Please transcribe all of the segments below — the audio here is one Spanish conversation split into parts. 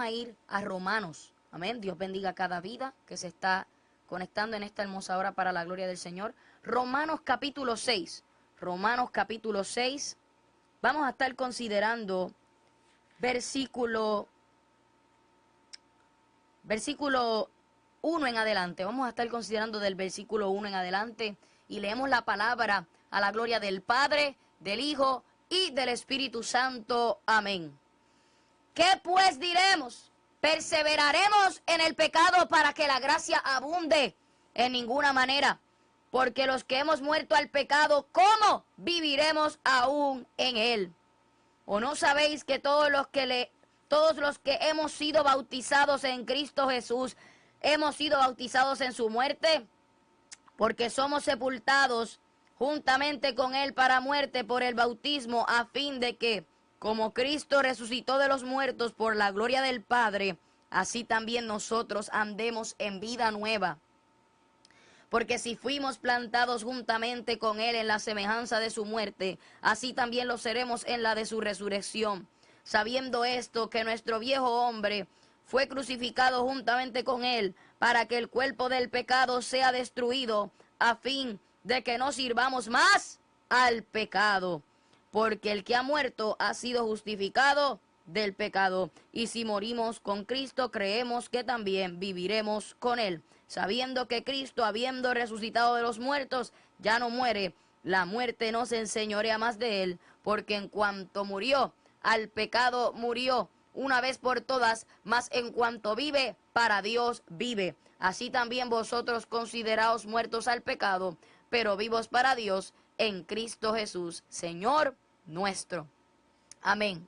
a ir a Romanos. Amén. Dios bendiga a cada vida que se está conectando en esta hermosa hora para la gloria del Señor. Romanos capítulo 6. Romanos capítulo 6. Vamos a estar considerando versículo 1 en adelante. Vamos a estar considerando del versículo 1 en adelante y leemos la palabra a la gloria del Padre, del Hijo y del Espíritu Santo. Amén. ¿Qué pues diremos? ¿Perseveraremos en el pecado para que la gracia abunde? En ninguna manera. Porque los que hemos muerto al pecado, ¿cómo viviremos aún en él? ¿O no sabéis que todos los que hemos sido bautizados en Cristo Jesús, hemos sido bautizados en su muerte? Porque somos sepultados juntamente con él para muerte por el bautismo, a fin de que, como Cristo resucitó de los muertos por la gloria del Padre, así también nosotros andemos en vida nueva. Porque si fuimos plantados juntamente con él en la semejanza de su muerte, así también lo seremos en la de su resurrección. Sabiendo esto, que nuestro viejo hombre fue crucificado juntamente con él, para que el cuerpo del pecado sea destruido, a fin de que no sirvamos más al pecado. Porque el que ha muerto ha sido justificado del pecado. Y si morimos con Cristo, creemos que también viviremos con él. Sabiendo que Cristo, habiendo resucitado de los muertos, ya no muere, la muerte no se enseñorea más de él, porque en cuanto murió, al pecado murió una vez por todas, mas en cuanto vive, para Dios vive. Así también vosotros consideraos muertos al pecado, pero vivos para Dios en Cristo Jesús, Señor nuestro. Amén.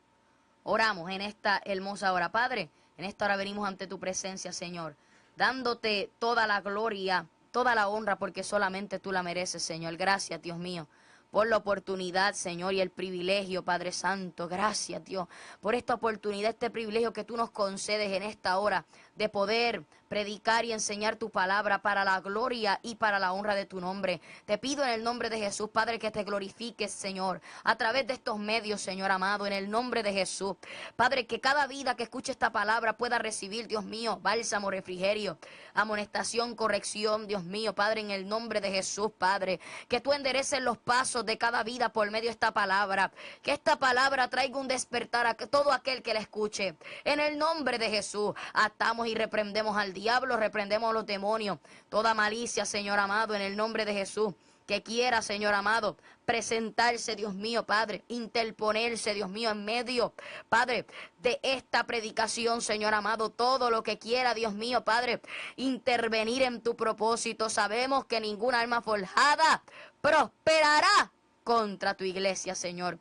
Oramos en esta hermosa hora. Padre, en esta hora venimos ante tu presencia, Señor, dándote toda la gloria, toda la honra, porque solamente tú la mereces, Señor. Gracias, Dios mío, por la oportunidad, Señor, y el privilegio, Padre Santo. Gracias, Dios, por esta oportunidad, este privilegio que tú nos concedes en esta hora de poder predicar y enseñar tu palabra para la gloria y para la honra de tu nombre. Te pido en el nombre de Jesús, Padre, que te glorifiques, Señor, a través de estos medios, Señor amado, en el nombre de Jesús. Padre, que cada vida que escuche esta palabra pueda recibir, Dios mío, bálsamo, refrigerio, amonestación, corrección, Dios mío, Padre, en el nombre de Jesús, Padre, que tú endereces los pasos de cada vida por medio de esta palabra, que esta palabra traiga un despertar a todo aquel que la escuche. En el nombre de Jesús, atamos y reprendemos al diablo, reprendemos a los demonios, toda malicia, Señor amado, en el nombre de Jesús, que quiera, Señor amado, presentarse, Dios mío, Padre, interponerse, Dios mío, en medio, Padre, de esta predicación, Señor amado, todo lo que quiera, Dios mío, Padre, intervenir en tu propósito. Sabemos que ninguna alma forjada prosperará contra tu iglesia, Señor.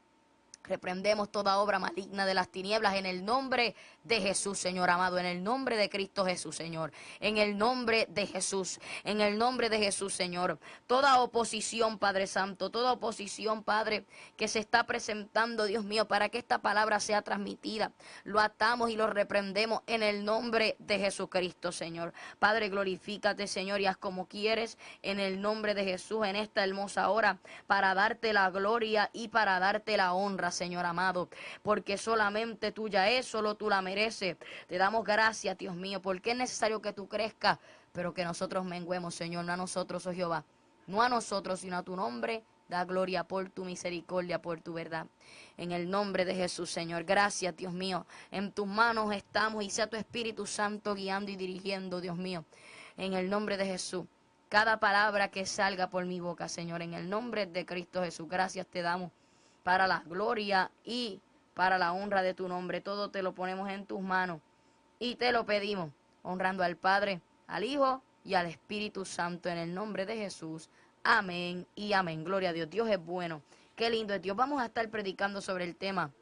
Reprendemos toda obra maligna de las tinieblas en el nombre de Jesús, Señor amado, en el nombre de Cristo Jesús, Señor, en el nombre de Jesús, en el nombre de Jesús, Señor. Toda oposición, Padre Santo, toda oposición, Padre, que se está presentando, Dios mío, para que esta palabra sea transmitida, lo atamos y lo reprendemos en el nombre de Jesucristo, Señor. Padre, glorifícate, Señor, y haz como quieres en el nombre de Jesús en esta hermosa hora, para darte la gloria y para darte la honra, Señor amado, porque solamente tuya es, solo tú la mereces. Te damos gracias, Dios mío, porque es necesario que tú crezcas, pero que nosotros menguemos, Señor, no a nosotros, oh Jehová, no a nosotros, sino a tu nombre. Da gloria por tu misericordia, por tu verdad. En el nombre de Jesús, Señor. Gracias, Dios mío. En tus manos estamos y sea tu Espíritu Santo guiando y dirigiendo, Dios mío. En el nombre de Jesús. Cada palabra que salga por mi boca, Señor, en el nombre de Cristo Jesús. Gracias te damos para la gloria y para la honra de tu nombre. Todo te lo ponemos en tus manos y te lo pedimos, honrando al Padre, al Hijo y al Espíritu Santo, en el nombre de Jesús. Amén y amén. Gloria a Dios. Dios es bueno. Qué lindo es Dios. Vamos a estar predicando sobre el tema,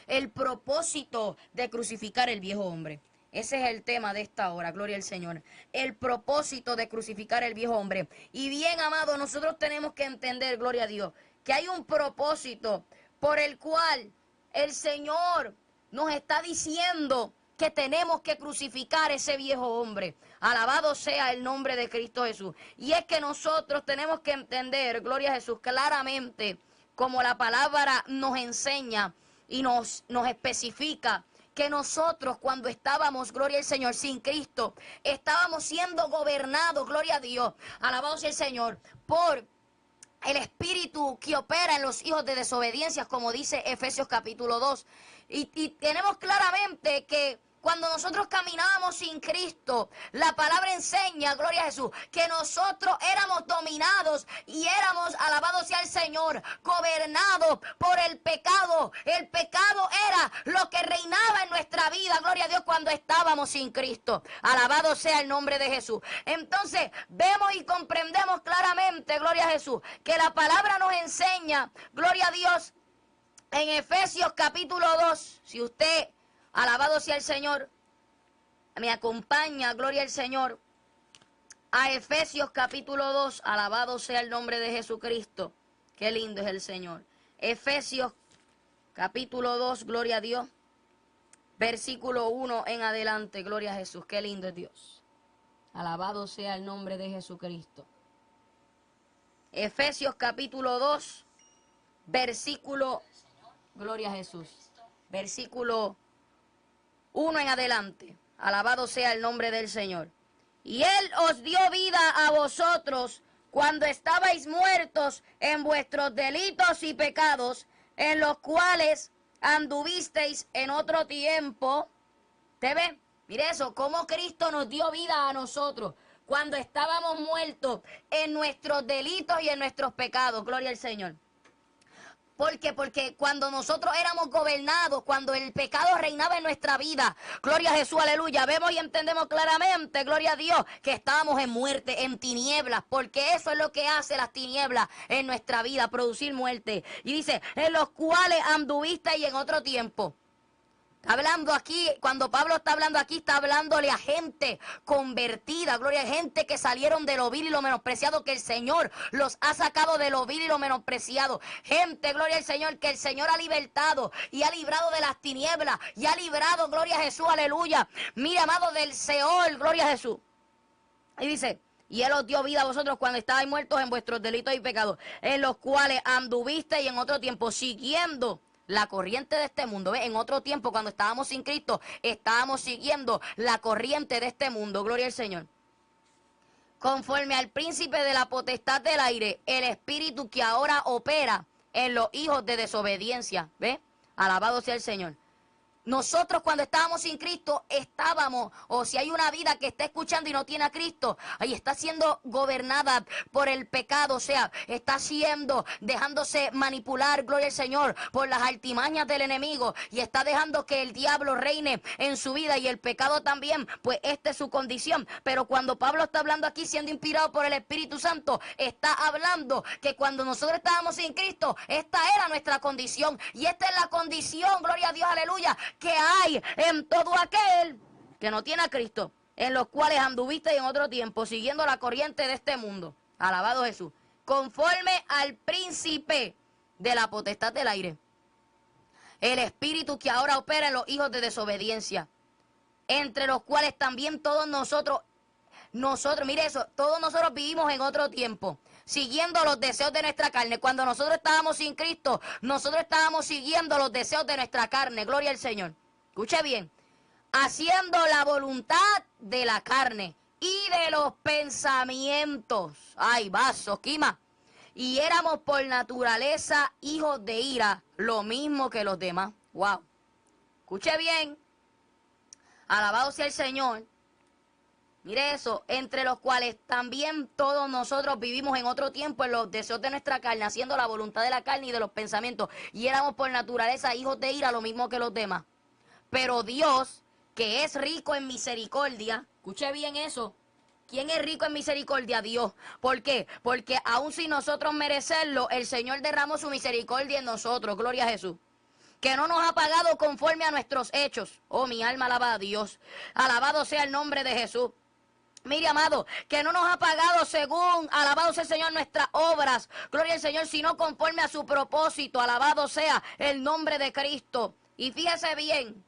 el propósito de crucificar el viejo hombre. Ese es el tema de esta hora, gloria al Señor. El propósito de crucificar el viejo hombre. Y bien, amado, nosotros tenemos que entender, gloria a Dios, que hay un propósito por el cual el Señor nos está diciendo que tenemos que crucificar ese viejo hombre. Alabado sea el nombre de Cristo Jesús. Y es que nosotros tenemos que entender, gloria a Jesús, claramente, como la palabra nos enseña y nos especifica, que nosotros cuando estábamos, gloria al Señor, sin Cristo, estábamos siendo gobernados, gloria a Dios, alabado sea el Señor, por el espíritu que opera en los hijos de desobediencia, como dice Efesios capítulo 2. Y tenemos claramente que cuando nosotros caminábamos sin Cristo, la palabra enseña, gloria a Jesús, que nosotros éramos dominados y éramos, alabado sea el Señor, gobernados por el pecado. El pecado era lo que reinaba en nuestra vida, gloria a Dios, cuando estábamos sin Cristo. Alabado sea el nombre de Jesús. Entonces, vemos y comprendemos claramente, gloria a Jesús, que la palabra nos enseña, gloria a Dios, en Efesios capítulo 2, si usted, alabado sea el Señor, me acompaña, gloria al Señor, a Efesios capítulo 2, alabado sea el nombre de Jesucristo. Qué lindo es el Señor. Efesios capítulo 2, gloria a Dios, versículo 1 en adelante, gloria a Jesús. Qué lindo es Dios. Alabado sea el nombre de Jesucristo. Efesios capítulo 2, versículo, gloria a Jesús, versículo 1 en adelante. Alabado sea el nombre del Señor. Y Él os dio vida a vosotros cuando estabais muertos en vuestros delitos y pecados, en los cuales anduvisteis en otro tiempo. ¿Te ve? Mire eso, cómo Cristo nos dio vida a nosotros cuando estábamos muertos en nuestros delitos y en nuestros pecados. Gloria al Señor. ¿Por qué? Porque cuando nosotros éramos gobernados, cuando el pecado reinaba en nuestra vida, gloria a Jesús, aleluya, vemos y entendemos claramente, gloria a Dios, que estábamos en muerte, en tinieblas, porque eso es lo que hace las tinieblas en nuestra vida, producir muerte. Y dice, en los cuales anduviste y en otro tiempo. Hablando aquí, cuando Pablo está hablando aquí, está hablándole a gente convertida, gloria a gente que salieron de lo vil y lo menospreciado, que el Señor los ha sacado de lo vil y lo menospreciado. Gente, gloria al Señor, que el Señor ha libertado y ha librado de las tinieblas y ha librado, gloria a Jesús, aleluya. Mira, amado, del Seol, gloria a Jesús. Y dice, y Él os dio vida a vosotros cuando estabais muertos en vuestros delitos y pecados, en los cuales anduviste y en otro tiempo siguiendo la corriente de este mundo. ¿Ve? En otro tiempo, cuando estábamos sin Cristo, estábamos siguiendo la corriente de este mundo. Gloria al Señor. Conforme al príncipe de la potestad del aire, el espíritu que ahora opera en los hijos de desobediencia. ¿Ve? Alabado sea el Señor. Nosotros cuando estábamos sin Cristo estábamos, o si hay una vida que está escuchando y no tiene a Cristo, ahí está siendo gobernada por el pecado, o sea, está siendo, dejándose manipular, gloria al Señor, por las artimañas del enemigo y está dejando que el diablo reine en su vida y el pecado también, pues esta es su condición. Pero cuando Pablo está hablando aquí siendo inspirado por el Espíritu Santo, está hablando que cuando nosotros estábamos sin Cristo, esta era nuestra condición y esta es la condición, gloria a Dios, aleluya, que hay en todo aquel que no tiene a Cristo, en los cuales anduviste en otro tiempo, siguiendo la corriente de este mundo. Alabado Jesús. Conforme al príncipe de la potestad del aire, el espíritu que ahora opera en los hijos de desobediencia, entre los cuales también todos nosotros, mire eso, todos nosotros vivimos en otro tiempo, siguiendo los deseos de nuestra carne. Cuando nosotros estábamos sin Cristo, nosotros estábamos siguiendo los deseos de nuestra carne. Gloria al Señor. Escuche bien. Haciendo la voluntad de la carne y de los pensamientos. Ay, vaso, quima. Y éramos por naturaleza hijos de ira, lo mismo que los demás. Wow. Escuche bien. Alabado sea el Señor. Mire eso, entre los cuales también todos nosotros vivimos en otro tiempo en los deseos de nuestra carne, haciendo la voluntad de la carne y de los pensamientos. Y éramos por naturaleza hijos de ira, lo mismo que los demás. Pero Dios, que es rico en misericordia, escuche bien eso. ¿Quién es rico en misericordia? Dios. ¿Por qué? Porque aun sin nosotros merecerlo, el Señor derramó su misericordia en nosotros. Gloria a Jesús. Que no nos ha pagado conforme a nuestros hechos. Oh, mi alma alaba a Dios. Alabado sea el nombre de Jesús. Mire, amado, que no nos ha pagado según, alabado sea el Señor, nuestras obras, gloria al Señor, sino conforme a su propósito, alabado sea el nombre de Cristo. Y fíjese bien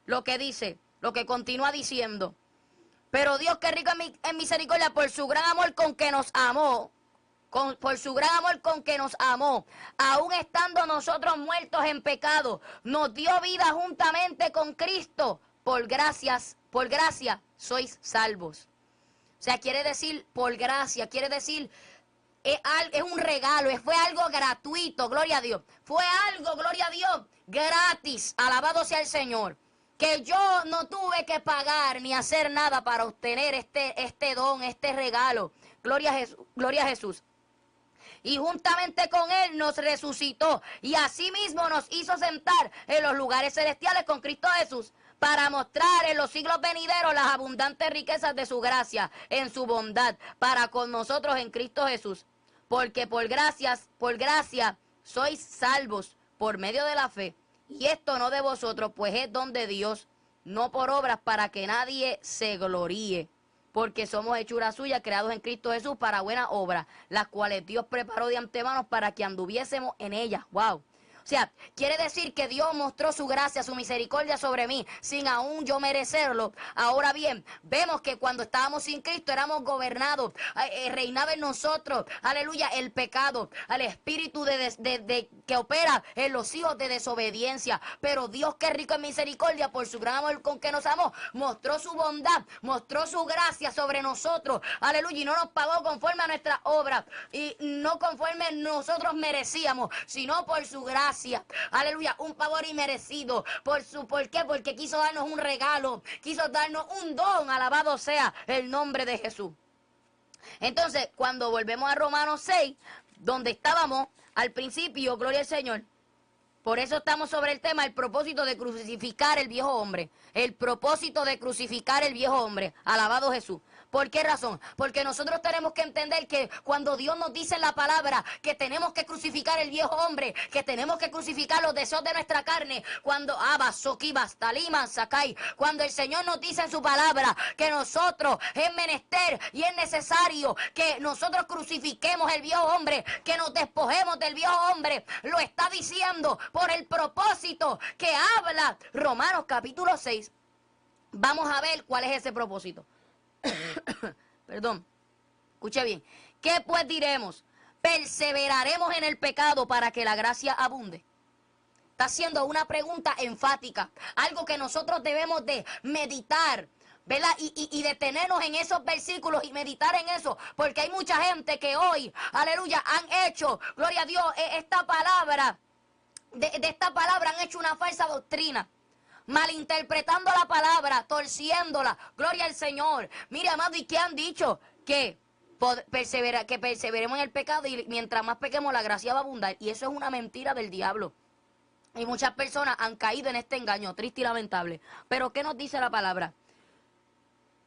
lo que dice, lo que continúa diciendo. Pero Dios, que es rico en misericordia, por su gran amor con que nos amó, por su gran amor con que nos amó, aun estando nosotros muertos en pecado, nos dio vida juntamente con Cristo. Por gracia sois salvos. O sea, quiere decir por gracia, quiere decir es un regalo, fue algo gratuito, gloria a Dios. Fue algo, gloria a Dios, gratis, alabado sea el Señor. Que yo no tuve que pagar ni hacer nada para obtener este don, este regalo. Gloria a Jesús, gloria a Jesús. Y juntamente con Él nos resucitó y asimismo nos hizo sentar en los lugares celestiales con Cristo Jesús, para mostrar en los siglos venideros las abundantes riquezas de su gracia, en su bondad, para con nosotros en Cristo Jesús. Porque por gracia sois salvos por medio de la fe. Y esto no de vosotros, pues es don de Dios, no por obras, para que nadie se gloríe. Porque somos hechura suya, creados en Cristo Jesús para buenas obras, las cuales Dios preparó de antemano para que anduviésemos en ellas. ¡Wow! O sea, quiere decir que Dios mostró su gracia, su misericordia sobre mí, sin aún yo merecerlo. Ahora bien, vemos que cuando estábamos sin Cristo éramos gobernados, reinaba en nosotros, aleluya, el pecado, el espíritu que opera en los hijos de desobediencia. Pero Dios, que es rico en misericordia, por su gran amor con que nos amó, mostró su bondad, mostró su gracia sobre nosotros, aleluya, y no nos pagó conforme a nuestras obras, y no conforme nosotros merecíamos, sino por su gracia. Aleluya, un favor inmerecido. ¿Por qué? Porque quiso darnos un regalo, quiso darnos un don, alabado sea el nombre de Jesús. Entonces, cuando volvemos a Romanos 6, donde estábamos al principio, gloria al Señor, por eso estamos sobre el tema, el propósito de crucificar el viejo hombre. El propósito de crucificar el viejo hombre. Alabado Jesús. ¿Por qué razón? Porque nosotros tenemos que entender que cuando Dios nos dice en la palabra que tenemos que crucificar el viejo hombre, que tenemos que crucificar los deseos de nuestra carne, cuando cuando el Señor nos dice en su palabra que nosotros es menester y es necesario que nosotros crucifiquemos el viejo hombre, que nos despojemos del viejo hombre, lo está diciendo por el propósito que habla Romanos capítulo 6. Vamos a ver cuál es ese propósito. Perdón, escuche bien. ¿Qué pues diremos? ¿Perseveraremos en el pecado para que la gracia abunde? Está haciendo una pregunta enfática, algo que nosotros debemos de meditar, ¿verdad? Y detenernos en esos versículos y meditar en eso, porque hay mucha gente que hoy, aleluya, han hecho, gloria a Dios, esta palabra, de esta palabra han hecho una falsa doctrina. Malinterpretando la palabra, torciéndola, gloria al Señor. Mire, amado, ¿y qué han dicho? Que perseveremos en el pecado y mientras más pequemos la gracia va a abundar. Y eso es una mentira del diablo. Y muchas personas han caído en este engaño, triste y lamentable. Pero ¿qué nos dice la palabra?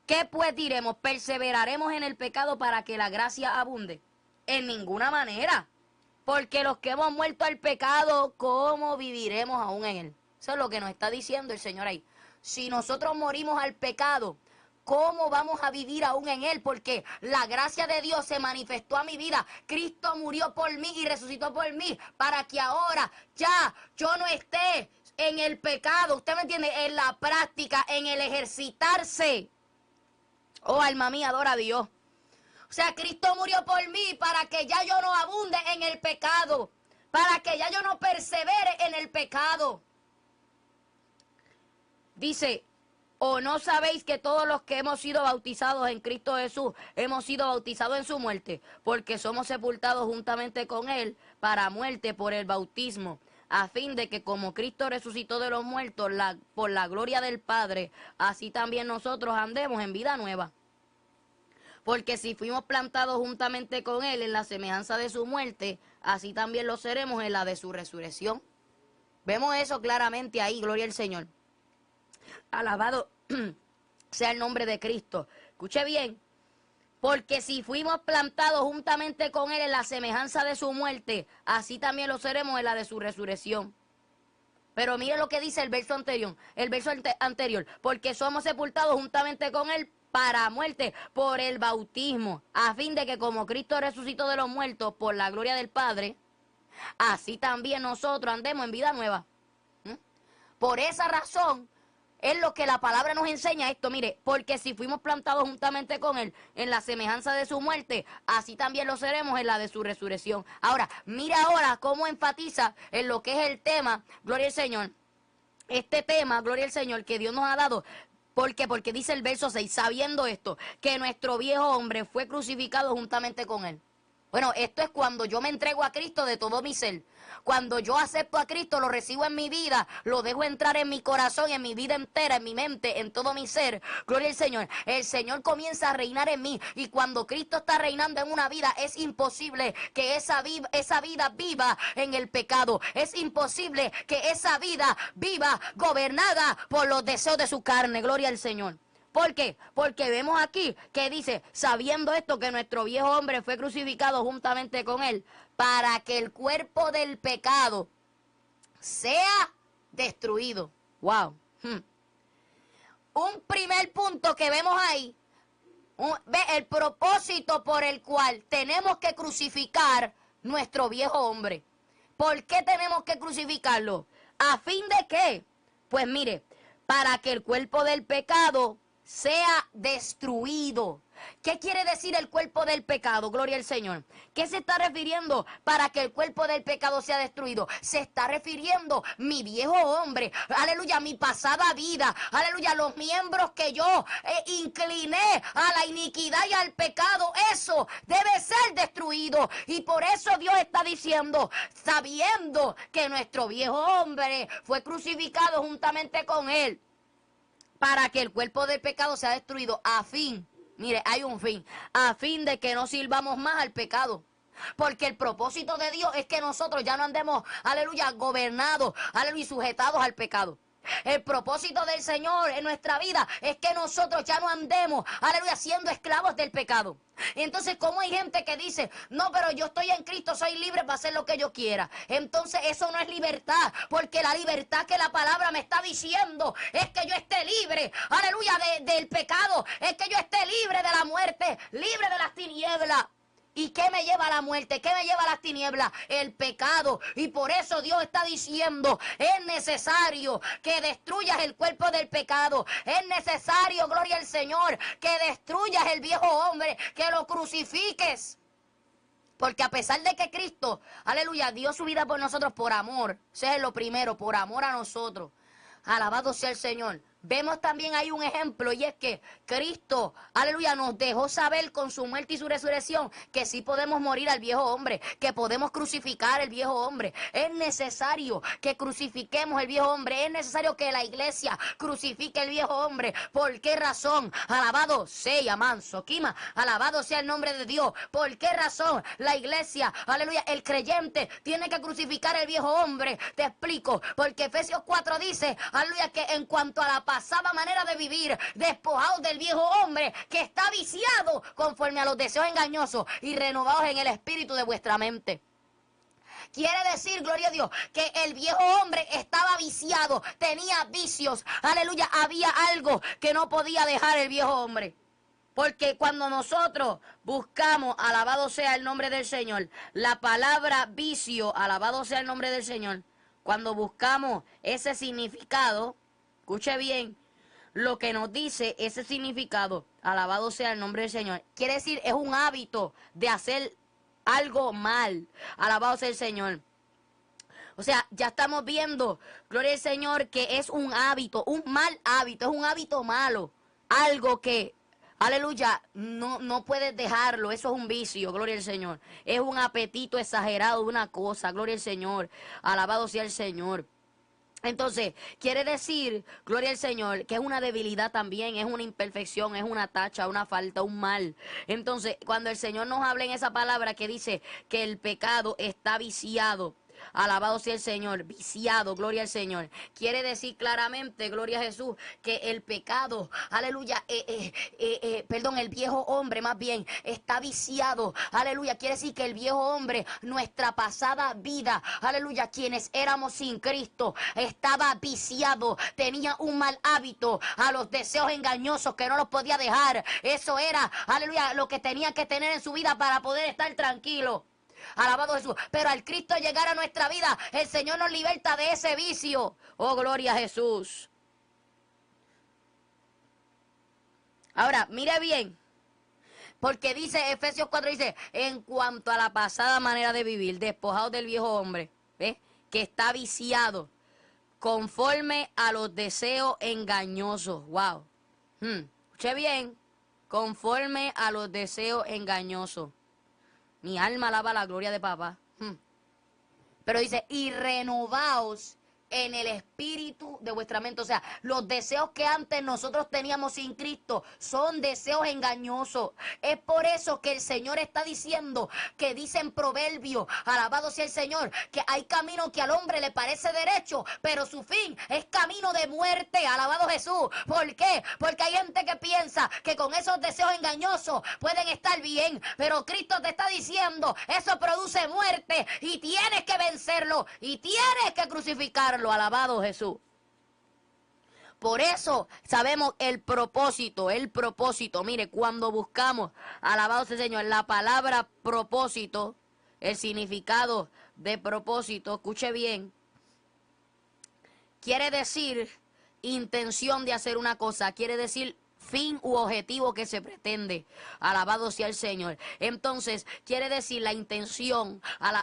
¿Qué pues diremos? ¿Perseveraremos en el pecado para que la gracia abunde? En ninguna manera. Porque los que hemos muerto al pecado, ¿cómo viviremos aún en él? Eso es lo que nos está diciendo el Señor ahí. Si nosotros morimos al pecado, ¿cómo vamos a vivir aún en él? Porque la gracia de Dios se manifestó a mi vida. Cristo murió por mí y resucitó por mí para que ahora ya yo no esté en el pecado. ¿Usted me entiende? En la práctica, en el ejercitarse. Oh, alma mía, adora a Dios. O sea, Cristo murió por mí para que ya yo no abunde en el pecado. Para que ya yo no persevere en el pecado. Dice, ¿o no sabéis que todos los que hemos sido bautizados en Cristo Jesús, hemos sido bautizados en su muerte? Porque somos sepultados juntamente con Él para muerte por el bautismo, a fin de que como Cristo resucitó de los muertos por la gloria del Padre, así también nosotros andemos en vida nueva. Porque si fuimos plantados juntamente con Él en la semejanza de su muerte, así también lo seremos en la de su resurrección. Vemos eso claramente ahí, gloria al Señor. Alabado sea el nombre de Cristo. Escuche bien. Porque si fuimos plantados juntamente con Él en la semejanza de su muerte, así también lo seremos en la de su resurrección. Pero mire lo que dice el verso anterior. Porque somos sepultados juntamente con Él para muerte por el bautismo, a fin de que como Cristo resucitó de los muertos por la gloria del Padre, así también nosotros andemos en vida nueva. Por esa razón, es lo que la palabra nos enseña esto, mire, porque si fuimos plantados juntamente con Él en la semejanza de su muerte, así también lo seremos en la de su resurrección. Ahora, mira ahora cómo enfatiza en lo que es el tema, gloria al Señor, este tema, gloria al Señor, que Dios nos ha dado. ¿Por qué? Porque dice el verso 6, sabiendo esto, que nuestro viejo hombre fue crucificado juntamente con Él. Bueno, esto es cuando yo me entrego a Cristo de todo mi ser. Cuando yo acepto a Cristo, lo recibo en mi vida, lo dejo entrar en mi corazón, en mi vida entera, en mi mente, en todo mi ser. Gloria al Señor. El Señor comienza a reinar en mí. Y cuando Cristo está reinando en una vida, es imposible que esa vida viva en el pecado. Es imposible que esa vida viva gobernada por los deseos de su carne. Gloria al Señor. ¿Por qué? Porque vemos aquí que dice, sabiendo esto, que nuestro viejo hombre fue crucificado juntamente con Él, para que el cuerpo del pecado sea destruido. ¡Wow! Un primer punto que vemos ahí, ve el propósito por el cual tenemos que crucificar nuestro viejo hombre. ¿Por qué tenemos que crucificarlo? ¿A fin de qué? Pues mire, para que el cuerpo del pecado sea destruido. ¿Qué quiere decir el cuerpo del pecado? Gloria al Señor. ¿Qué se está refiriendo para que el cuerpo del pecado sea destruido? Se está refiriendo mi viejo hombre, aleluya, mi pasada vida, aleluya, los miembros que yo incliné a la iniquidad y al pecado. Eso debe ser destruido. Y por eso Dios está diciendo, sabiendo que nuestro viejo hombre fue crucificado juntamente con Él, para que el cuerpo del pecado sea destruido, a fin, mire, hay un fin, a fin de que no sirvamos más al pecado. Porque el propósito de Dios es que nosotros ya no andemos, aleluya, gobernados, aleluya, y sujetados al pecado. El propósito del Señor en nuestra vida es que nosotros ya no andemos, aleluya, siendo esclavos del pecado. Entonces, ¿cómo hay gente que dice, no, pero yo estoy en Cristo, soy libre para hacer lo que yo quiera? Entonces, eso no es libertad, porque la libertad que la palabra me está diciendo es que yo esté libre, aleluya, del pecado, es que yo esté libre de la muerte, libre de las tinieblas. ¿Y qué me lleva a la muerte? ¿Qué me lleva a las tinieblas? El pecado. Y por eso Dios está diciendo, es necesario que destruyas el cuerpo del pecado. Es necesario, gloria al Señor, que destruyas el viejo hombre, que lo crucifiques. Porque a pesar de que Cristo, aleluya, dio su vida por nosotros por amor, ese es lo primero, por amor a nosotros. Alabado sea el Señor. Vemos también ahí un ejemplo, y es que Cristo, aleluya, nos dejó saber con su muerte y su resurrección que sí podemos morir al viejo hombre, que podemos crucificar el viejo hombre. Es necesario que crucifiquemos el viejo hombre, es necesario que la iglesia crucifique el viejo hombre. ¿Por qué razón? Alabado sea manso, Kima, alabado sea el nombre de Dios. ¿Por qué razón la iglesia, aleluya, el creyente tiene que crucificar el viejo hombre? Te explico, porque Efesios 4 dice, aleluya, que en cuanto a la pasada manera de vivir, despojados del viejo hombre que está viciado conforme a los deseos engañosos y renovados en el espíritu de vuestra mente. Quiere decir, gloria a Dios, que el viejo hombre estaba viciado, tenía vicios, aleluya, había algo que no podía dejar el viejo hombre. Porque cuando nosotros buscamos, alabado sea el nombre del Señor, la palabra vicio, alabado sea el nombre del Señor, cuando buscamos ese significado, escuche bien lo que nos dice ese significado, alabado sea el nombre del Señor. Quiere decir, es un hábito de hacer algo mal, alabado sea el Señor. O sea, ya estamos viendo, gloria al Señor, que es un hábito, un mal hábito, es un hábito malo, algo que, aleluya, no puedes dejarlo, eso es un vicio, gloria al Señor. Es un apetito exagerado de una cosa, gloria al Señor, alabado sea el Señor. Entonces, quiere decir, gloria al Señor, que es una debilidad también, es una imperfección, es una tacha, una falta, un mal. Entonces, cuando el Señor nos habla en esa palabra que dice que el pecado está viciado, alabado sea el Señor, viciado, gloria al Señor. Quiere decir claramente, gloria a Jesús, que el pecado, aleluya, el viejo hombre más bien, está viciado, aleluya. Quiere decir que el viejo hombre, nuestra pasada vida, aleluya, quienes éramos sin Cristo, estaba viciado, tenía un mal hábito, a los deseos engañosos que no los podía dejar. Eso era, aleluya, lo que tenía que tener en su vida para poder estar tranquilo. Alabado Jesús. Pero al Cristo llegar a nuestra vida, el Señor nos liberta de ese vicio. Oh, gloria a Jesús. Ahora, mire bien. Porque dice, Efesios 4 dice, en cuanto a la pasada manera de vivir, despojados del viejo hombre, ¿ves? Que está viciado, conforme a los deseos engañosos. Wow. Escuche bien, conforme a los deseos engañosos. Mi alma alaba la gloria de papá. Pero dice, y renovaos en el espíritu de vuestra mente. O sea, los deseos que antes nosotros teníamos sin Cristo son deseos engañosos. Es por eso que el Señor está diciendo, que dice en Proverbios, alabado sea el Señor, que hay camino que al hombre le parece derecho, pero su fin es camino de muerte. Alabado Jesús. ¿Por qué? Porque hay gente que piensa que con esos deseos engañosos pueden estar bien, pero Cristo te está diciendo, eso produce muerte y tienes que vencerlo y tienes que crucificarlo. Alabado Jesús. Por eso sabemos el propósito. Mire, cuando buscamos, alabado sea el Señor, la palabra propósito, el significado de propósito, escuche bien, quiere decir intención de hacer una cosa, quiere decir fin u objetivo que se pretende. Alabado sea el Señor. Entonces, quiere decir la intención,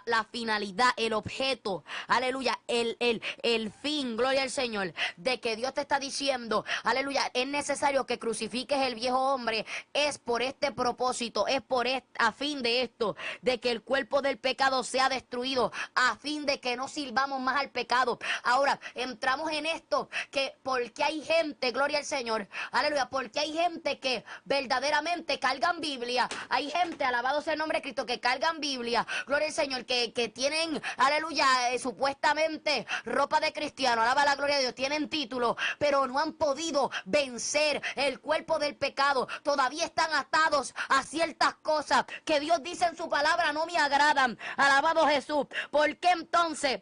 la finalidad, el objeto, aleluya, el fin, gloria al Señor, de que Dios te está diciendo, aleluya, es necesario que crucifiques el viejo hombre, es por este propósito, es por a fin de esto, de que el cuerpo del pecado sea destruido, a fin de que no sirvamos más al pecado. Ahora, entramos en esto, que porque hay gente, gloria al Señor, aleluya, porque hay gente que verdaderamente cargan Biblia, hay gente, alabado sea el nombre de Cristo, que cargan Biblia, gloria al Señor, que tienen, aleluya, supuestamente ropa de cristiano, alaba la gloria de Dios, tienen título, pero no han podido vencer el cuerpo del pecado, todavía están atados a ciertas cosas que Dios dice en su palabra no me agradan, alabado Jesús. ¿Por qué entonces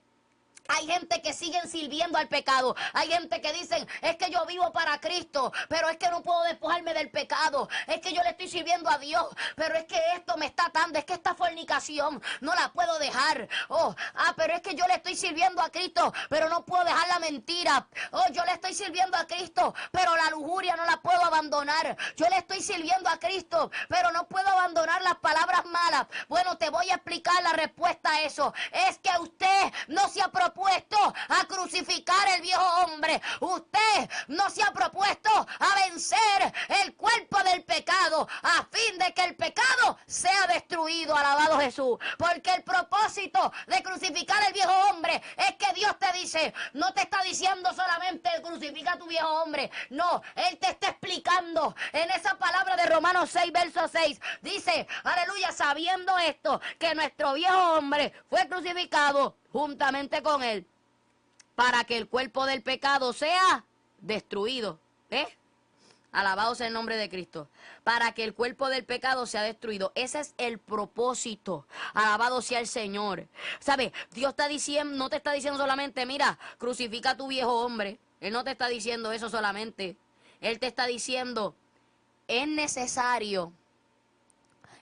hay gente que siguen sirviendo al pecado? Hay gente que dicen, es que yo vivo para Cristo, pero es que no puedo despojarme del pecado. Es que yo le estoy sirviendo a Dios, pero es que esto me está atando. Es que esta fornicación no la puedo dejar. Pero es que yo le estoy sirviendo a Cristo, pero no puedo dejar la mentira. Yo le estoy sirviendo a Cristo, pero la lujuria no la puedo abandonar. Yo le estoy sirviendo a Cristo, pero no puedo abandonar las palabras malas. Bueno, te voy a explicar la respuesta a eso. Es que usted no se ha propuesto a crucificar el viejo hombre. Usted no se ha propuesto a vencer el cuerpo del pecado a fin de que el pecado sea destruido. Alabado Jesús. Porque el propósito de crucificar el viejo hombre es que Dios te dice, no te está diciendo solamente crucifica a tu viejo hombre. No, Él te está explicando en esa palabra de Romanos 6, verso 6. Dice, aleluya, sabiendo esto, que nuestro viejo hombre fue crucificado juntamente con Él, para que el cuerpo del pecado sea destruido. ¿Ves? Alabado sea el nombre de Cristo. Para que el cuerpo del pecado sea destruido. Ese es el propósito. Alabado sea el Señor. ¿Sabe? Dios está diciendo, no te está diciendo solamente, mira, crucifica a tu viejo hombre. Él no te está diciendo eso solamente. Él te está diciendo, es necesario,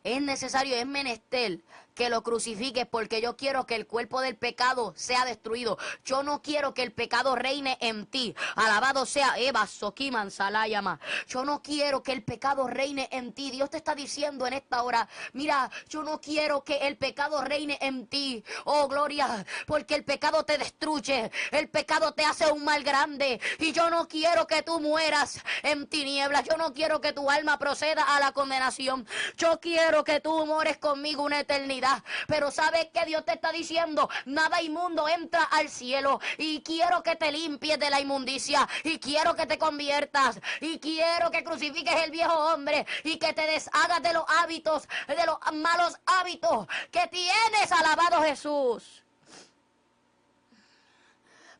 es menester que lo crucifiques, porque yo quiero que el cuerpo del pecado sea destruido. Yo no quiero que el pecado reine en ti. Alabado sea Eva Sokiman Salayama. Yo no quiero que el pecado reine en ti. Dios te está diciendo en esta hora, mira, yo no quiero que el pecado reine en ti. Oh, gloria, porque el pecado te destruye. El pecado te hace un mal grande. Y yo no quiero que tú mueras en tinieblas. Yo no quiero que tu alma proceda a la condenación. Yo quiero que tú mores conmigo una eternidad. Pero sabes que Dios te está diciendo, nada inmundo entra al cielo, y quiero que te limpies de la inmundicia, y quiero que te conviertas, y quiero que crucifiques el viejo hombre, y que te deshagas de los hábitos, de los malos hábitos que tienes. Alabado Jesús.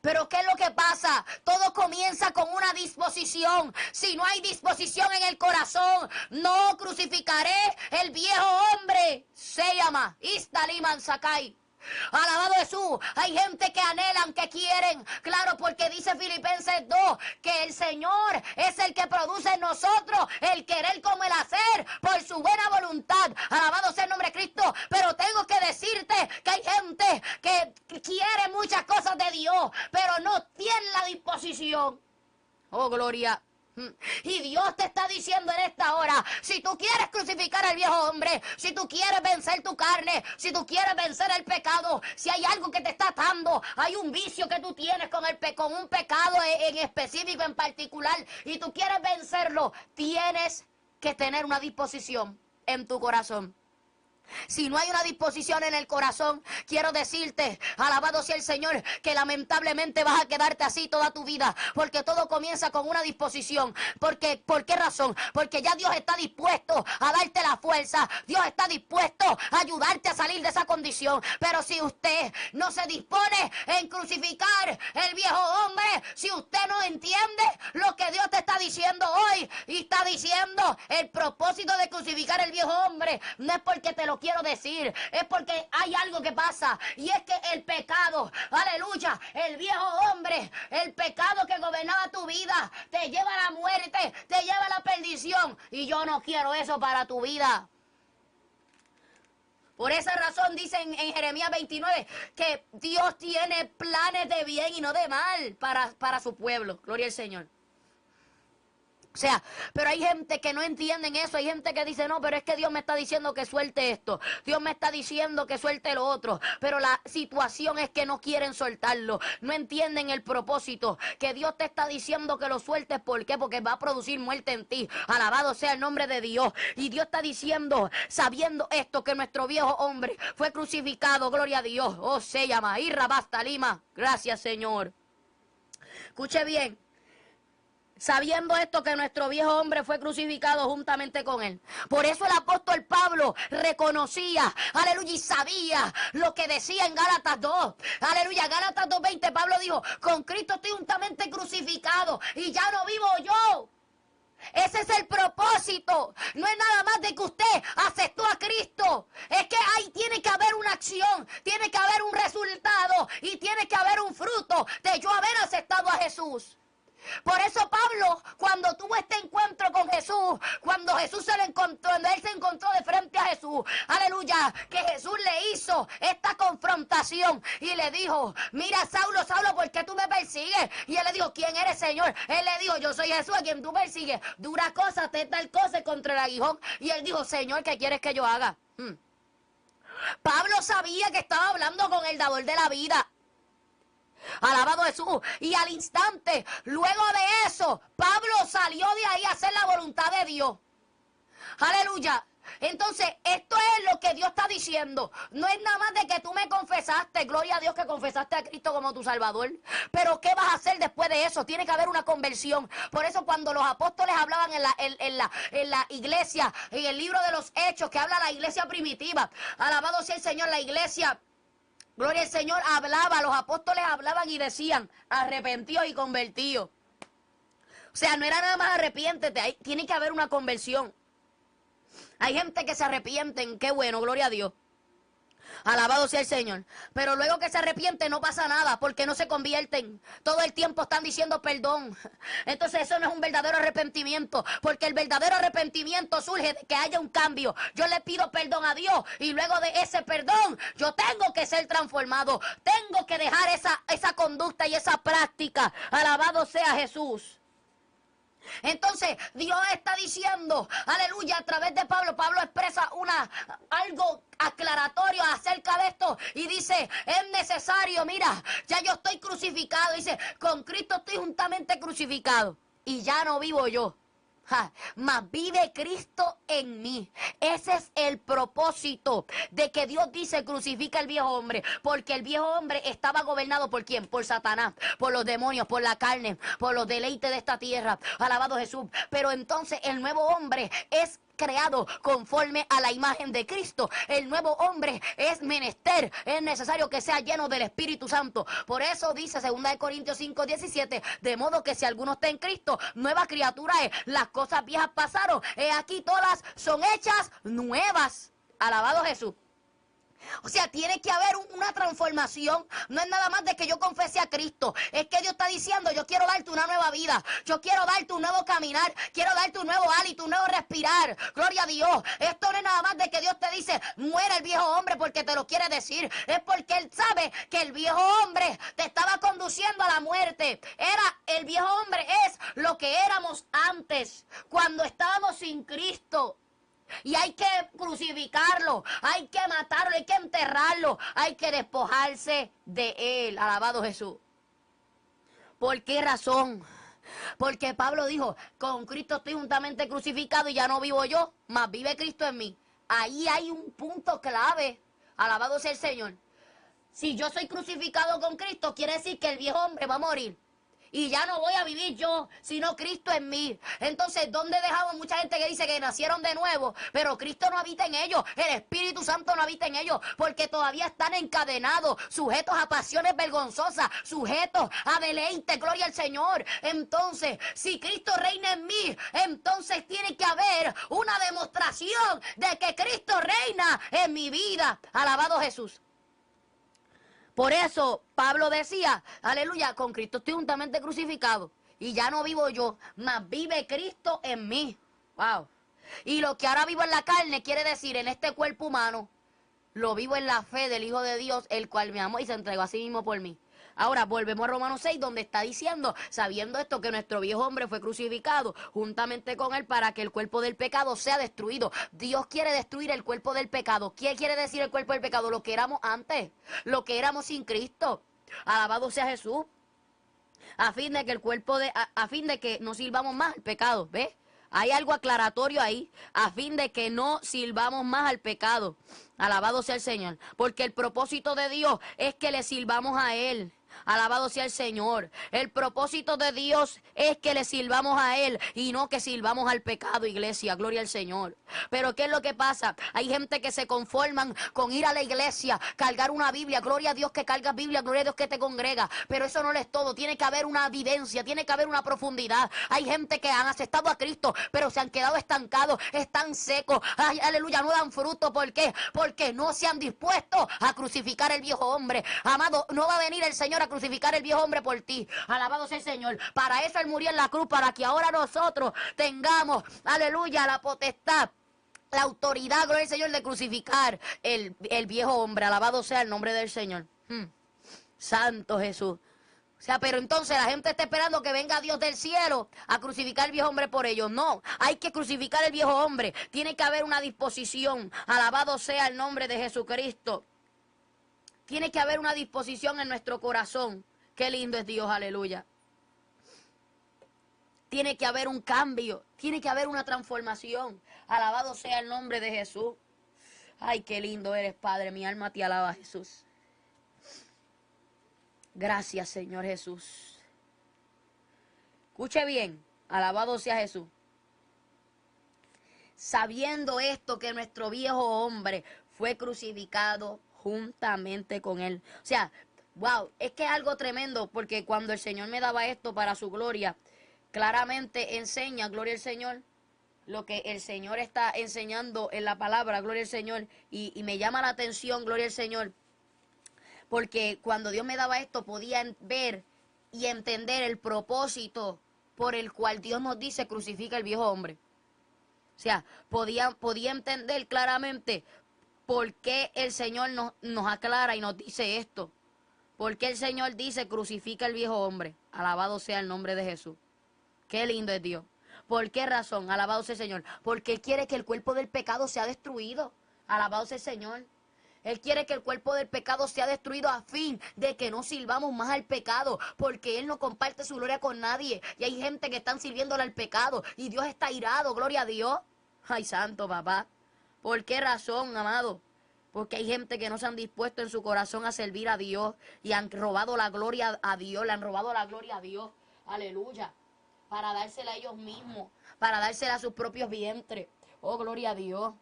Pero ¿qué es lo que pasa? Todo comienza con una disposición. Si no hay disposición en el corazón, no crucificaré el viejo hombre. Se llama Istaliman Sakai. Alabado Jesús. Hay gente que anhelan, que quieren. Claro, porque dice Filipenses 2 que el Señor es el que produce en nosotros el querer como el hacer por su buena voluntad. Alabado sea el nombre de Cristo. Pero tengo que decirte que hay gente que quiere muchas cosas de Dios, pero no tiene la disposición. Oh, gloria. Y Dios te te está diciendo en esta hora, si tú quieres crucificar al viejo hombre, si tú quieres vencer tu carne, si tú quieres vencer el pecado, si hay algo que te está atando, hay un vicio que tú tienes con un pecado en específico, en particular, y tú quieres vencerlo, tienes que tener una disposición en tu corazón. Si no hay una disposición en el corazón, quiero decirte, alabado sea el Señor, que lamentablemente vas a quedarte así toda tu vida, porque todo comienza con una disposición. ¿Por qué razón? Porque ya Dios está dispuesto a darte la fuerza, Dios está dispuesto a ayudarte a salir de esa condición, pero si usted no se dispone en crucificar el viejo hombre, si usted no entiende lo que Dios te está diciendo hoy, y está diciendo el propósito de crucificar el viejo hombre, no es porque te lo quiero decir, es porque hay algo que pasa, y es que el pecado, aleluya, el viejo hombre, el pecado que gobernaba tu vida, te lleva a la muerte, te lleva a la perdición, y yo no quiero eso para tu vida. Por esa razón dice en Jeremías 29 que Dios tiene planes de bien y no de mal para su pueblo. Gloria al Señor. O sea, pero hay gente que no entienden eso, hay gente que dice, no, pero es que Dios me está diciendo que suelte esto, Dios me está diciendo que suelte lo otro, pero la situación es que no quieren soltarlo, no entienden el propósito, que Dios te está diciendo que lo sueltes, ¿por qué? Porque va a producir muerte en ti, alabado sea el nombre de Dios, y Dios está diciendo, sabiendo esto, que nuestro viejo hombre fue crucificado, gloria a Dios, oh, se llama, Irra Basta Lima, gracias Señor. Escuche bien. Sabiendo esto, que nuestro viejo hombre fue crucificado juntamente con él. Por eso el apóstol Pablo reconocía, aleluya, y sabía lo que decía en Gálatas 2. Aleluya, Gálatas 2:20, Pablo dijo, con Cristo estoy juntamente crucificado y ya no vivo yo. Ese es el propósito. No es nada más de que usted aceptó a Cristo. Es que ahí tiene que haber una acción, tiene que haber un resultado y tiene que haber un fruto de yo haber aceptado a Jesús. Por eso Pablo, cuando tuvo este encuentro con Jesús, cuando Jesús se le encontró, cuando él se encontró de frente a Jesús, aleluya, que Jesús le hizo esta confrontación y le dijo, mira Saulo, Saulo, ¿por qué tú me persigues? Y él le dijo, ¿quién eres, Señor? Él le dijo, yo soy Jesús a quien tú persigues, dura cosa, te tal cosa contra el aguijón. Y él dijo, Señor, ¿qué quieres que yo haga? Pablo sabía que estaba hablando con el dador de la vida. Alabado Jesús. Y al instante, luego de eso, Pablo salió de ahí a hacer la voluntad de Dios. Aleluya. Entonces, esto es lo que Dios está diciendo. No es nada más de que tú me confesaste, gloria a Dios que confesaste a Cristo como tu Salvador. Pero ¿qué vas a hacer después de eso? Tiene que haber una conversión. Por eso cuando los apóstoles hablaban en la iglesia, en el libro de los Hechos, que habla la iglesia primitiva, alabado sea el Señor, la iglesia, gloria al Señor, hablaba, los apóstoles hablaban y decían, arrepentidos y convertidos. O sea, no era nada más arrepiéntete, tiene que haber una conversión. Hay gente que se arrepienten, qué bueno, gloria a Dios. Alabado sea el Señor. Pero luego que se arrepienten no pasa nada porque no se convierten. Todo el tiempo están diciendo perdón. Entonces eso no es un verdadero arrepentimiento, porque el verdadero arrepentimiento surge de que haya un cambio. Yo le pido perdón a Dios y luego de ese perdón yo tengo que ser transformado. Tengo que dejar esa conducta y esa práctica. Alabado sea Jesús. Entonces Dios está diciendo, aleluya, a través de Pablo expresa algo aclaratorio acerca de esto y dice, es necesario, mira, ya yo estoy crucificado, dice, con Cristo estoy juntamente crucificado y ya no vivo yo. Mas vive Cristo en mí. Ese es el propósito de que Dios dice crucifica el viejo hombre, porque el viejo hombre estaba gobernado ¿por quién? Por Satanás, por los demonios, por la carne, por los deleites de esta tierra. Alabado Jesús. Pero entonces el nuevo hombre es creado conforme a la imagen de Cristo. El nuevo hombre es menester, es necesario que sea lleno del Espíritu Santo. Por eso dice 2 Corintios 5:17, de modo que si alguno está en Cristo, nueva criatura es. Las cosas viejas pasaron, aquí todas son hechas nuevas. Alabado Jesús. O sea, tiene que haber una transformación. No es nada más de que yo confese a Cristo. Es que Dios está diciendo, yo quiero darte una nueva vida. Yo quiero darte un nuevo caminar. Quiero darte un nuevo hálito, un nuevo respirar. Gloria a Dios. Esto no es nada más de que Dios te dice, muera el viejo hombre porque te lo quiere decir. Es porque Él sabe que el viejo hombre te estaba conduciendo a la muerte. El viejo hombre es lo que éramos antes, cuando estábamos sin Cristo. Y hay que crucificarlo, hay que matarlo, hay que enterrarlo, hay que despojarse de él. Alabado Jesús. ¿Por qué razón? Porque Pablo dijo, con Cristo estoy juntamente crucificado y ya no vivo yo, mas vive Cristo en mí. Ahí hay un punto clave. Alabado sea el Señor. Si yo soy crucificado con Cristo, quiere decir que el viejo hombre va a morir. Y ya no voy a vivir yo, sino Cristo en mí. Entonces, ¿dónde dejamos mucha gente que dice que nacieron de nuevo? Pero Cristo no habita en ellos, el Espíritu Santo no habita en ellos, porque todavía están encadenados, sujetos a pasiones vergonzosas, sujetos a deleite, gloria al Señor. Entonces, si Cristo reina en mí, entonces tiene que haber una demostración de que Cristo reina en mi vida. Alabado Jesús. Por eso Pablo decía, aleluya, con Cristo estoy juntamente crucificado y ya no vivo yo, mas vive Cristo en mí. Wow. Y lo que ahora vivo en la carne quiere decir en este cuerpo humano, lo vivo en la fe del Hijo de Dios, el cual me amó y se entregó a sí mismo por mí. Ahora volvemos a Romanos 6, donde está diciendo, sabiendo esto, que nuestro viejo hombre fue crucificado juntamente con él para que el cuerpo del pecado sea destruido. Dios quiere destruir el cuerpo del pecado. ¿Qué quiere decir el cuerpo del pecado? Lo que éramos antes, lo que éramos sin Cristo. Alabado sea Jesús. A fin de que a fin de que no sirvamos más al pecado, ¿ves? Hay algo aclaratorio ahí, a fin de que no sirvamos más al pecado. Alabado sea el Señor, porque el propósito de Dios es que le sirvamos a Él. Alabado sea el Señor. El propósito de Dios es que le sirvamos a Él y no que sirvamos al pecado, iglesia. Gloria al Señor. Pero ¿qué es lo que pasa? Hay gente que se conforman con ir a la iglesia, cargar una Biblia. Gloria a Dios que cargas Biblia, gloria a Dios que te congrega. Pero eso no es todo. Tiene que haber una vivencia, tiene que haber una profundidad. Hay gente que han aceptado a Cristo, pero se han quedado estancados, están secos. Ay, aleluya, no dan fruto. ¿Por qué? Porque no se han dispuesto a crucificar el viejo hombre. Amado, no va a venir el Señor a crucificar el viejo hombre por ti. Alabado sea el Señor. Para eso Él murió en la cruz, para que ahora nosotros tengamos, aleluya, la potestad, la autoridad, gloria al Señor, de crucificar el viejo hombre. Alabado sea el nombre del Señor. Santo Jesús. O sea, pero entonces la gente está esperando que venga Dios del cielo a crucificar el viejo hombre por ellos. No, hay que crucificar el viejo hombre. Tiene que haber una disposición. Alabado sea el nombre de Jesucristo. Tiene que haber una disposición en nuestro corazón. Qué lindo es Dios, aleluya. Tiene que haber un cambio. Tiene que haber una transformación. Alabado sea el nombre de Jesús. Ay, qué lindo eres, Padre. Mi alma te alaba, Jesús. Gracias, Señor Jesús. Escuche bien. Alabado sea Jesús. Sabiendo esto, que nuestro viejo hombre fue crucificado juntamente con él. O sea, wow, es que es algo tremendo, porque cuando el Señor me daba esto para su gloria, claramente enseña, gloria al Señor, lo que el Señor está enseñando en la palabra, gloria al Señor, y me llama la atención, gloria al Señor, porque cuando Dios me daba esto podía ver y entender el propósito por el cual Dios nos dice crucifica el viejo hombre. O sea, podía entender claramente por qué el Señor nos aclara y nos dice esto. ¿Por qué el Señor dice crucifica el viejo hombre? Alabado sea el nombre de Jesús. Qué lindo es Dios. ¿Por qué razón? Alabado sea el Señor. Porque Él quiere que el cuerpo del pecado sea destruido. Alabado sea el Señor. Él quiere que el cuerpo del pecado sea destruido a fin de que no sirvamos más al pecado, porque Él no comparte su gloria con nadie. Y hay gente que están sirviéndole al pecado y Dios está irado, gloria a Dios. Ay, santo papá. ¿Por qué razón, amado? Porque hay gente que no se han dispuesto en su corazón a servir a Dios y han robado la gloria a Dios, le han robado la gloria a Dios. Aleluya. Para dársela a ellos mismos, para dársela a sus propios vientres. Oh, gloria a Dios.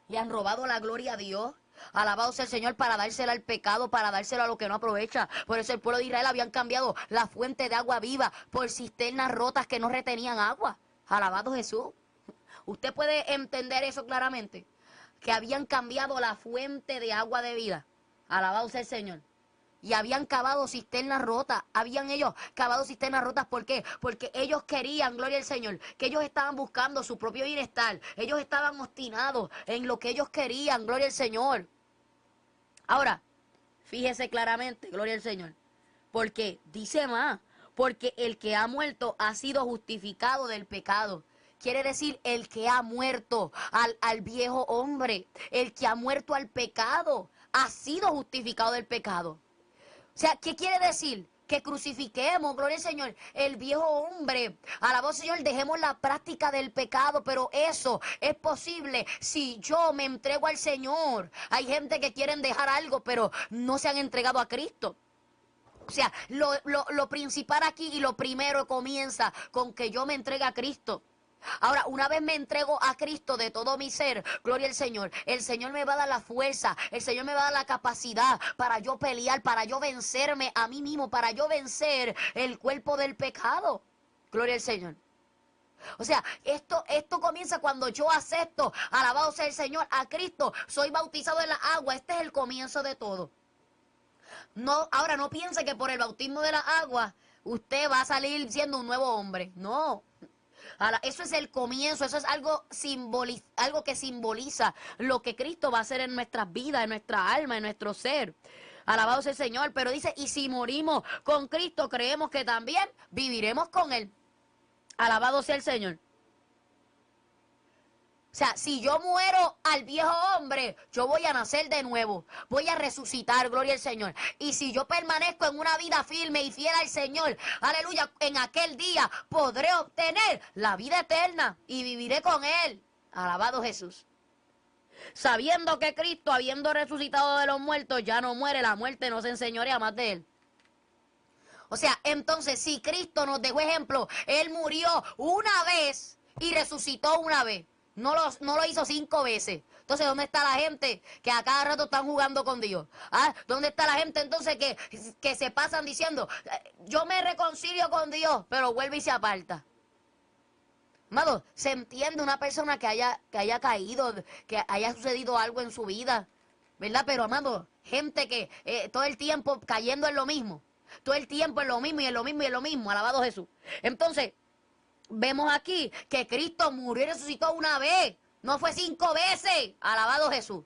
Le han robado la gloria a Dios. Alabado sea el Señor, para dársela al pecado, para dársela a lo que no aprovecha. Por eso el pueblo de Israel habían cambiado la fuente de agua viva por cisternas rotas que no retenían agua. Alabado Jesús. ¿Usted puede entender eso claramente? que habían cambiado la fuente de agua de vida. Alabado sea el Señor. Y habían cavado cisternas rotas. Habían ellos cavado cisternas rotas. ¿Por qué? Porque ellos querían, gloria al Señor, que ellos estaban buscando su propio bienestar. Ellos estaban obstinados en lo que ellos querían, gloria al Señor. Ahora, fíjese claramente, gloria al Señor. Porque dice más, porque el que ha muerto ha sido justificado del pecado. Quiere decir el que ha muerto al viejo hombre, el que ha muerto al pecado, ha sido justificado del pecado. O sea, ¿qué quiere decir? Que crucifiquemos, gloria al Señor, el viejo hombre. Alabado Señor, dejemos la práctica del pecado, pero eso es posible si yo me entrego al Señor. Hay gente que quieren dejar algo, pero no se han entregado a Cristo. O sea, lo principal aquí y lo primero comienza con que yo me entregue a Cristo. Ahora, una vez me entrego a Cristo de todo mi ser, gloria al Señor, el Señor me va a dar la fuerza, el Señor me va a dar la capacidad para yo pelear, para yo vencerme a mí mismo, para yo vencer el cuerpo del pecado. Gloria al Señor. O sea, esto comienza cuando yo acepto, alabado sea el Señor, a Cristo, soy bautizado en la agua, este es el comienzo de todo. No, ahora no piense que por el bautismo de la agua usted va a salir siendo un nuevo hombre, no. Ahora, eso es el comienzo, eso es algo que simboliza lo que Cristo va a hacer en nuestras vidas, en nuestra alma, en nuestro ser. Alabado sea el Señor, pero dice, y si morimos con Cristo, creemos que también viviremos con Él. Alabado sea el Señor. O sea, si yo muero al viejo hombre, yo voy a nacer de nuevo, voy a resucitar, gloria al Señor. Y si yo permanezco en una vida firme y fiel al Señor, aleluya, en aquel día podré obtener la vida eterna y viviré con Él. Alabado Jesús. Sabiendo que Cristo, habiendo resucitado de los muertos, ya no muere, la muerte no se enseñorea más de Él. O sea, entonces, si Cristo nos dejó ejemplo, Él murió una vez y resucitó una vez. No lo hizo 5 veces. Entonces, ¿dónde está la gente que a cada rato están jugando con Dios? ¿Ah? ¿Dónde está la gente entonces que se pasan diciendo, yo me reconcilio con Dios, pero vuelve y se aparta? Amado, se entiende una persona que haya caído, que haya sucedido algo en su vida, ¿verdad? Pero, amado, gente que todo el tiempo cayendo en lo mismo. Todo el tiempo en lo mismo y en lo mismo y en lo mismo. Alabado Jesús. Entonces, vemos aquí que Cristo murió y resucitó una vez, no fue 5 veces. Alabado Jesús.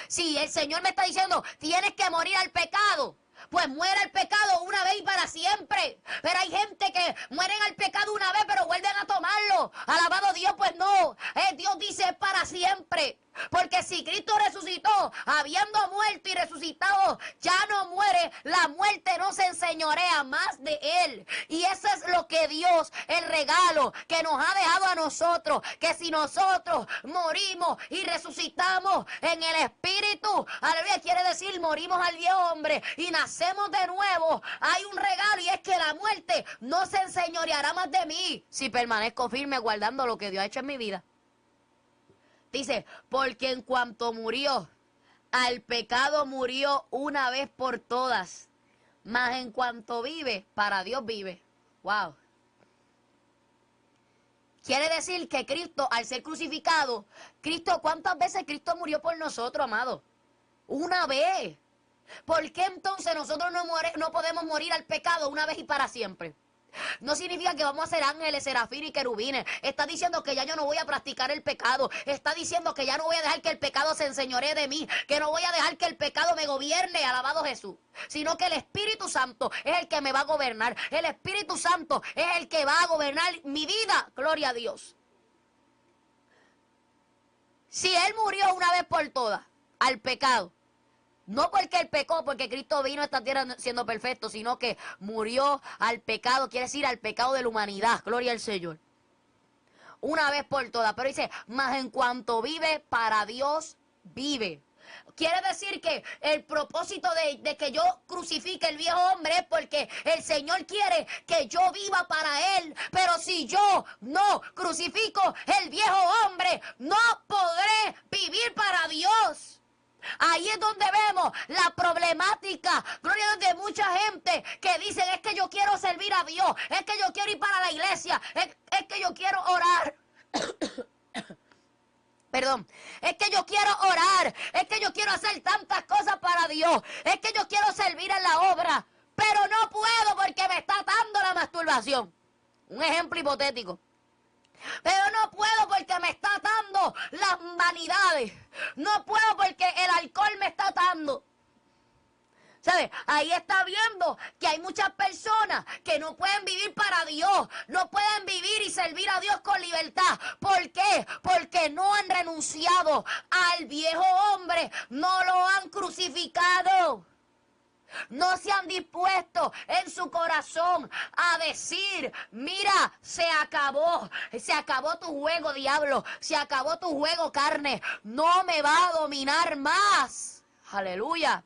Si el Señor me está diciendo, tienes que morir al pecado, pues muere el pecado una vez y para siempre. Pero hay gente que mueren al pecado una vez, pero vuelven a tomarlo. Alabado Dios, pues no. Dios dice para siempre. Porque si Cristo resucitó, habiendo muerto y resucitado, ya no muere, la muerte no se enseñorea más de Él. Y eso es lo que Dios, el regalo que nos ha dejado a nosotros, que si nosotros morimos y resucitamos en el Espíritu, aleluya, quiere decir morimos al viejo hombre y nacemos de nuevo. Hay un regalo y es que la muerte no se enseñoreará más de mí si permanezco firme guardando lo que Dios ha hecho en mi vida. Dice, porque en cuanto murió, al pecado murió una vez por todas, mas en cuanto vive, para Dios vive. Wow. Quiere decir que Cristo, al ser crucificado, Cristo, ¿cuántas veces Cristo murió por nosotros, amado? Una vez. ¿Por qué entonces nosotros no podemos morir al pecado una vez y para siempre? No significa que vamos a ser ángeles, serafines y querubines. Está diciendo que ya yo no voy a practicar el pecado. Está diciendo que ya no voy a dejar que el pecado se enseñoree de mí. Que no voy a dejar que el pecado me gobierne, alabado Jesús. Sino que el Espíritu Santo es el que me va a gobernar. El Espíritu Santo es el que va a gobernar mi vida. Gloria a Dios. Si Él murió una vez por todas al pecado, no porque Él pecó, porque Cristo vino a esta tierra siendo perfecto, sino que murió al pecado, quiere decir al pecado de la humanidad, gloria al Señor. Una vez por todas, pero dice, mas en cuanto vive, para Dios vive. Quiere decir que el propósito de que yo crucifique el viejo hombre es porque el Señor quiere que yo viva para Él. Pero si yo no crucifico el viejo hombre, no podré vivir para Dios. Ahí es donde vemos la problemática, gloria a Dios, de mucha gente que dicen, es que yo quiero servir a Dios, es que yo quiero ir para la iglesia, es que yo quiero orar. Perdón, es que yo quiero orar, es que yo quiero hacer tantas cosas para Dios, es que yo quiero servir en la obra, pero no puedo porque me está atando la masturbación. Un ejemplo hipotético. Pero no puedo porque me está atando las vanidades. No puedo porque el alcohol me está atando. ¿Sabe? Ahí está viendo que hay muchas personas que no pueden vivir para Dios, no pueden vivir y servir a Dios con libertad. ¿Por qué? Porque no han renunciado al viejo hombre, no lo han crucificado. No se han dispuesto en su corazón a decir, mira, se acabó tu juego, diablo, se acabó tu juego, carne, no me va a dominar más. Aleluya.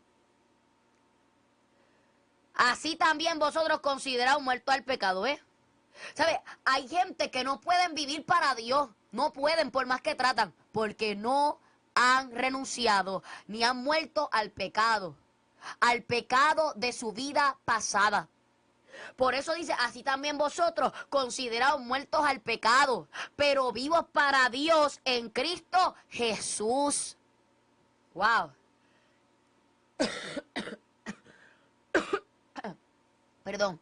Así también vosotros consideraos muertos al pecado, ¿eh? ¿Sabe? Hay gente que no pueden vivir para Dios, no pueden por más que tratan, porque no han renunciado ni han muerto al pecado de su vida pasada. Por eso dice, así también vosotros consideraos muertos al pecado, pero vivos para Dios en Cristo Jesús. Wow. Perdón.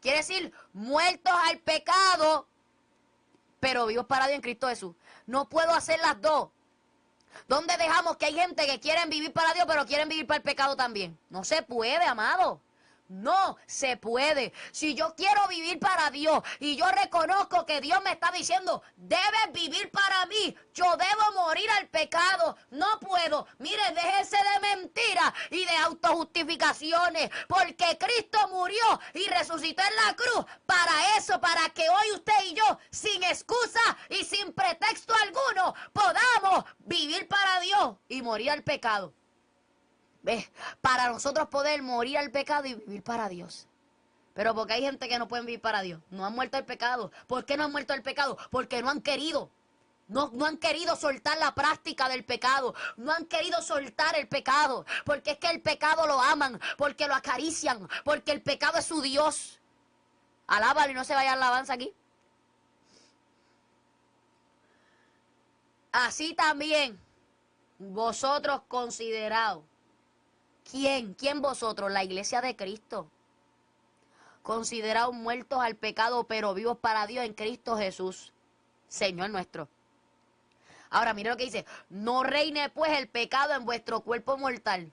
Quiere decir, muertos al pecado, pero vivos para Dios en Cristo Jesús. No puedo hacer las dos. ¿Dónde dejamos que hay gente que quieren vivir para Dios, pero quieren vivir para el pecado también? No se puede, amado. No se puede. Si yo quiero vivir para Dios y yo reconozco que Dios me está diciendo, debes vivir para mí, yo debo morir al pecado. No puedo. Mire, déjese de mentiras y de autojustificaciones, porque Cristo murió y resucitó en la cruz para eso, para que hoy usted y yo, sin excusa y sin pretexto alguno, podamos vivir para Dios y morir al pecado. ¿Ves? Para nosotros poder morir al pecado y vivir para Dios. Pero porque hay gente que no puede vivir para Dios. No han muerto al pecado. ¿Por qué no han muerto al pecado? Porque no han querido. No han querido soltar la práctica del pecado. No han querido soltar el pecado. Porque es que el pecado lo aman. Porque lo acarician. Porque el pecado es su Dios. Alábalo y no se vaya a la alabanza aquí. Así también vosotros consideraos. ¿Quién? ¿Quién vosotros? La iglesia de Cristo. Consideraos muertos al pecado, pero vivos para Dios en Cristo Jesús, Señor nuestro. Ahora, mire lo que dice. No reine pues el pecado en vuestro cuerpo mortal.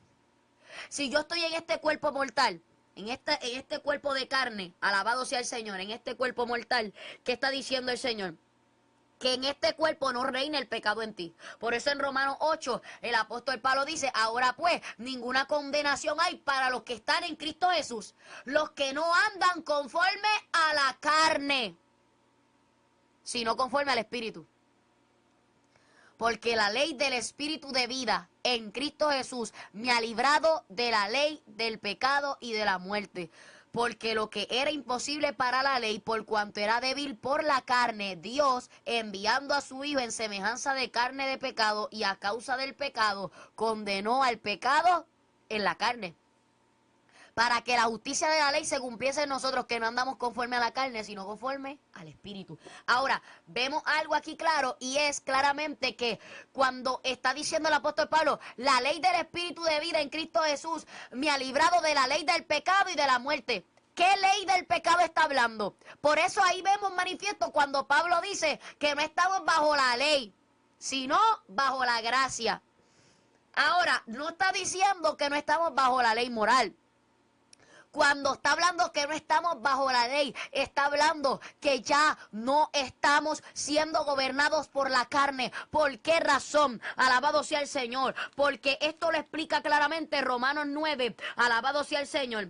Si yo estoy en este cuerpo mortal, en este cuerpo de carne, alabado sea el Señor, en este cuerpo mortal, ¿qué está diciendo el Señor? Que en este cuerpo no reine el pecado en ti. Por eso en Romanos 8 el apóstol Pablo dice, ahora pues ninguna condenación hay para los que están en Cristo Jesús, los que no andan conforme a la carne, sino conforme al Espíritu. Porque la ley del Espíritu de vida en Cristo Jesús me ha librado de la ley del pecado y de la muerte. Porque lo que era imposible para la ley, por cuanto era débil por la carne, Dios, enviando a su Hijo en semejanza de carne de pecado y a causa del pecado, condenó al pecado en la carne. Para que la justicia de la ley se cumpliese en nosotros, que no andamos conforme a la carne, sino conforme al Espíritu. Ahora, vemos algo aquí claro, y es claramente que cuando está diciendo el apóstol Pablo, la ley del Espíritu de vida en Cristo Jesús me ha librado de la ley del pecado y de la muerte. ¿Qué ley del pecado está hablando? Por eso ahí vemos manifiesto cuando Pablo dice que no estamos bajo la ley, sino bajo la gracia. Ahora, no está diciendo que no estamos bajo la ley moral. Cuando está hablando que no estamos bajo la ley, está hablando que ya no estamos siendo gobernados por la carne. ¿Por qué razón? Alabado sea el Señor. Porque esto lo explica claramente Romanos 9. Alabado sea el Señor.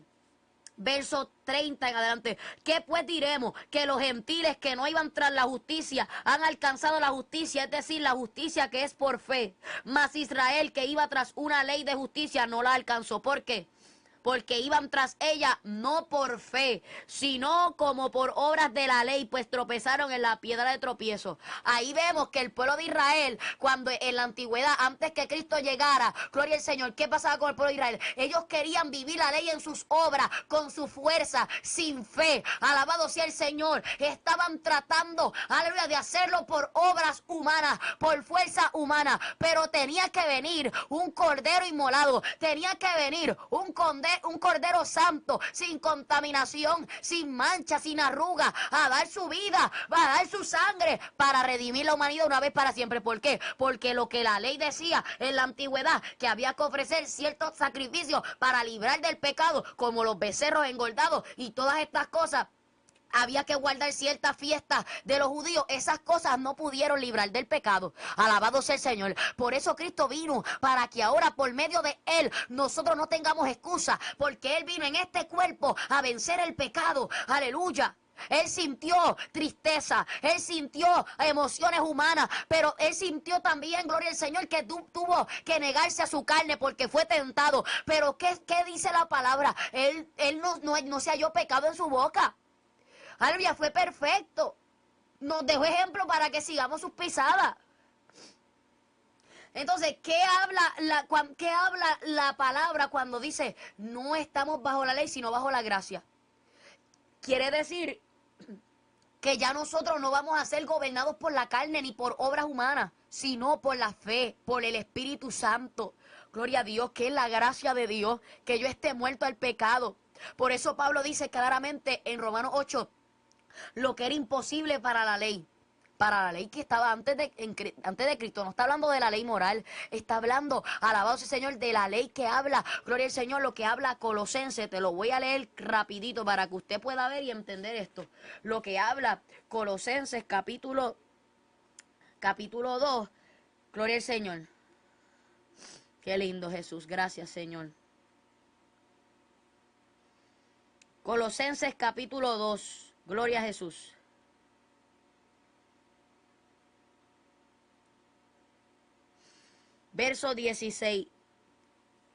Verso 30 en adelante. ¿Qué pues diremos? Que los gentiles que no iban tras la justicia han alcanzado la justicia, es decir, la justicia que es por fe. Mas Israel, que iba tras una ley de justicia, no la alcanzó. ¿Por qué? porque iban tras ella no por fe, sino como por obras de la ley, pues tropezaron en la piedra de tropiezo. Ahí vemos que el pueblo de Israel, cuando en la antigüedad, antes que Cristo llegara, gloria al Señor, ¿qué pasaba con el pueblo de Israel? Ellos querían vivir la ley en sus obras, con su fuerza, sin fe. Alabado sea el Señor. Estaban tratando, aleluya, de hacerlo por obras humanas, por fuerza humana, pero tenía que venir un cordero inmolado, tenía que venir un cordero santo, sin contaminación, sin mancha, sin arruga, a dar su vida, a dar su sangre para redimir la humanidad una vez para siempre. ¿Por qué? Porque lo que la ley decía en la antigüedad, que había que ofrecer ciertos sacrificios para librar del pecado, como los becerros engordados y todas estas cosas. Había que guardar ciertas fiestas de los judíos. Esas cosas no pudieron librar del pecado. Alabado sea el Señor. Por eso Cristo vino, para que ahora por medio de Él nosotros no tengamos excusa, porque Él vino en este cuerpo a vencer el pecado. Aleluya. Él sintió tristeza, Él sintió emociones humanas, pero Él sintió también, gloria al Señor, que tuvo que negarse a su carne porque fue tentado. Pero ¿qué dice la palabra? Él no se halló pecado en su boca. Aleluya, fue perfecto. Nos dejó ejemplo para que sigamos sus pisadas. Entonces, ¿qué habla la palabra cuando dice no estamos bajo la ley, sino bajo la gracia? Quiere decir que ya nosotros no vamos a ser gobernados por la carne ni por obras humanas, sino por la fe, por el Espíritu Santo. Gloria a Dios, que es la gracia de Dios, que yo esté muerto al pecado. Por eso Pablo dice claramente en Romanos 8, lo que era imposible para la ley que estaba antes de Cristo. No está hablando de la ley moral, está hablando, alabado sea el Señor, de la ley que habla, gloria al Señor, lo que habla Colosenses. Te lo voy a leer rapidito para que usted pueda ver y entender esto. Lo que habla Colosenses capítulo 2, gloria al Señor. Qué lindo, Jesús, gracias, Señor. Colosenses capítulo 2. Gloria a Jesús. Verso 16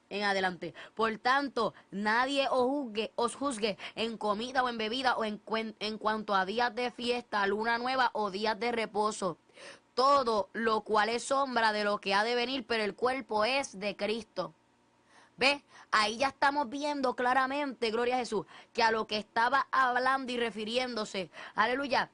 en adelante. Por tanto, nadie os juzgue en comida o en bebida o en cuanto a días de fiesta, luna nueva o días de reposo. Todo lo cual es sombra de lo que ha de venir, pero el cuerpo es de Cristo. ¿Ve? Ahí ya estamos viendo claramente, gloria a Jesús, que a lo que estaba hablando y refiriéndose, aleluya,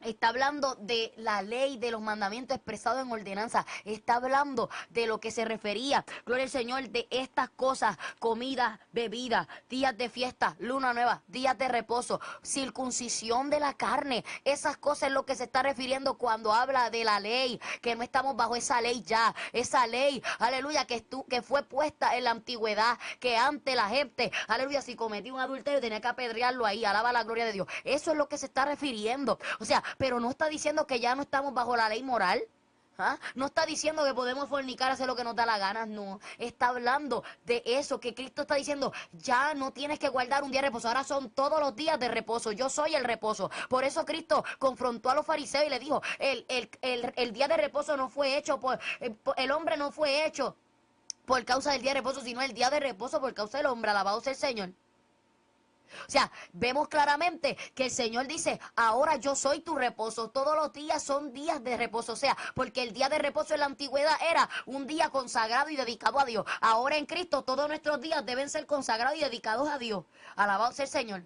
está hablando de la ley, de los mandamientos expresados en ordenanza. Está hablando de lo que se refería, gloria al Señor, de estas cosas: comida, bebida, días de fiesta, luna nueva, días de reposo, circuncisión de la carne. Esas cosas es lo que se está refiriendo cuando habla de la ley, que no estamos bajo esa ley ya. Esa ley, aleluya, que fue puesta en la antigüedad, que antes la gente, aleluya, si cometía un adulterio tenía que apedrearlo ahí. Alaba la gloria de Dios. Eso es lo que se está refiriendo. O sea, pero no está diciendo que ya no estamos bajo la ley moral. ¿Ah? No está diciendo que podemos fornicar, hacer lo que nos da la gana. No, está hablando de eso, que Cristo está diciendo: ya no tienes que guardar un día de reposo, ahora son todos los días de reposo. Yo soy el reposo. Por eso Cristo confrontó a los fariseos y le dijo: el día de reposo no fue hecho el hombre no fue hecho por causa del día de reposo, sino el día de reposo por causa del hombre. Alabado sea el Señor. O sea, vemos claramente que el Señor dice: ahora yo soy tu reposo. Todos los días son días de reposo. O sea, porque el día de reposo en la antigüedad era un día consagrado y dedicado a Dios. Ahora en Cristo todos nuestros días deben ser consagrados y dedicados a Dios. Alabado sea el Señor.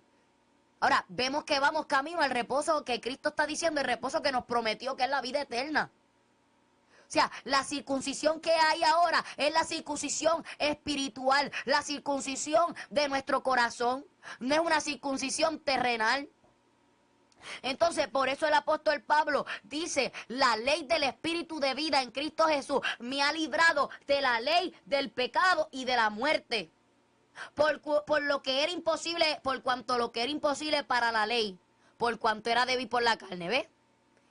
Ahora, vemos que vamos camino al reposo que Cristo está diciendo, el reposo que nos prometió, que es la vida eterna. O sea, la circuncisión que hay ahora es la circuncisión espiritual, la circuncisión de nuestro corazón, no es una circuncisión terrenal. Entonces, por eso el apóstol Pablo dice: la ley del Espíritu de vida en Cristo Jesús me ha librado de la ley del pecado y de la muerte. Por lo que era imposible, por cuanto lo que era imposible para la ley, por cuanto era débil por la carne, ¿ves?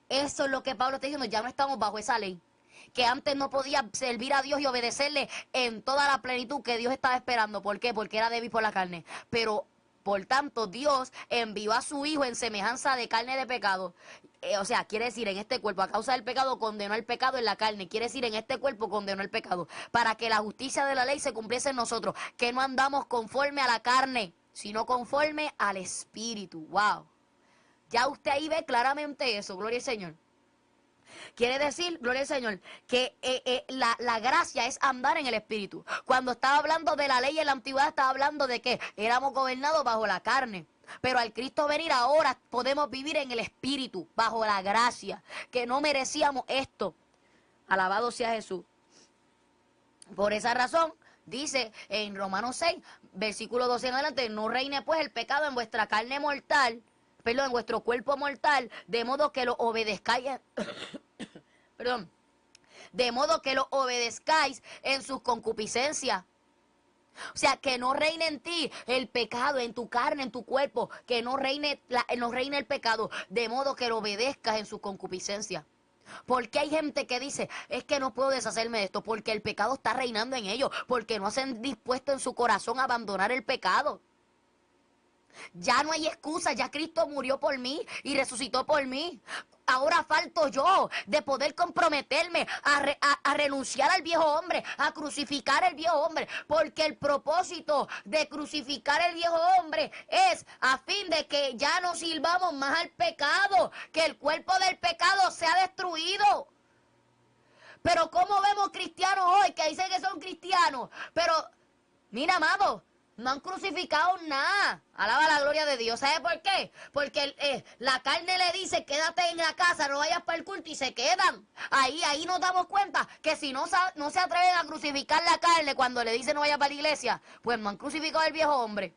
Eso es lo que Pablo está diciendo: ya no estamos bajo esa ley, que antes no podía servir a Dios y obedecerle en toda la plenitud que Dios estaba esperando. ¿Por qué? Porque era débil por la carne. Pero Por tanto, Dios envió a su Hijo en semejanza de carne de pecado. O sea, quiere decir, en este cuerpo, a causa del pecado, condenó el pecado en la carne. Quiere decir, en este cuerpo condenó el pecado. Para que la justicia de la ley se cumpliese en nosotros. Que no andamos conforme a la carne, sino conforme al Espíritu. ¡Wow! Ya usted ahí ve claramente eso, gloria al Señor. Quiere decir, gloria al Señor, que la gracia es andar en el Espíritu. Cuando estaba hablando de la ley en la antigüedad, estaba hablando de que éramos gobernados bajo la carne. Pero al Cristo venir ahora podemos vivir en el Espíritu, bajo la gracia, que no merecíamos esto. Alabado sea Jesús. Por esa razón, dice en Romanos 6, versículo 12 en adelante, no reine pues el pecado en vuestra carne mortal, perdón, en vuestro cuerpo mortal, de modo que lo obedezcáis, perdón, de modo que lo obedezcáis en sus concupiscencias. O sea, que no reine en ti el pecado, en tu carne, en tu cuerpo, que no reine el pecado, de modo que lo obedezcas en sus concupiscencias. Porque hay gente que dice, es que no puedo deshacerme de esto, porque el pecado está reinando en ellos, porque no se han dispuesto en su corazón a abandonar el pecado. Ya no hay excusa, ya Cristo murió por mí y resucitó por mí. Ahora falto yo de poder comprometerme a renunciar al viejo hombre, a crucificar el viejo hombre, porque el propósito de crucificar el viejo hombre es a fin de que ya no sirvamos más al pecado, que el cuerpo del pecado sea destruido. Pero ¿cómo vemos cristianos hoy que dicen que son cristianos? Pero, mira, amado, no han crucificado nada. Alaba la gloria de Dios. ¿Sabe por qué? Porque la carne le dice, quédate en la casa, no vayas para el culto, y se quedan. Ahí nos damos cuenta que si no se atreven a crucificar la carne cuando le dicen no vaya para la iglesia, pues no han crucificado al viejo hombre.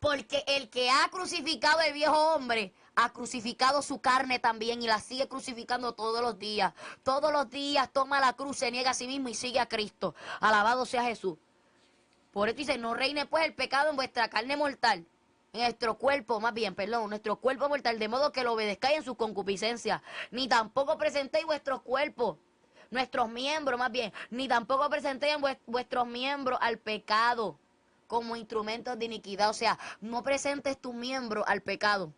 Porque el que ha crucificado el viejo hombre ha crucificado su carne también y la sigue crucificando todos los días. Todos los días toma la cruz, se niega a sí mismo y sigue a Cristo. Alabado sea Jesús. Por eso dice, no reine pues el pecado en vuestra carne mortal, en nuestro cuerpo, nuestro cuerpo mortal, de modo que lo obedezcáis en sus concupiscencias, ni tampoco presentéis vuestros cuerpos, nuestros miembros ni tampoco presentéis vuestros miembros al pecado como instrumentos de iniquidad. O sea, no presentes tus miembros al pecado,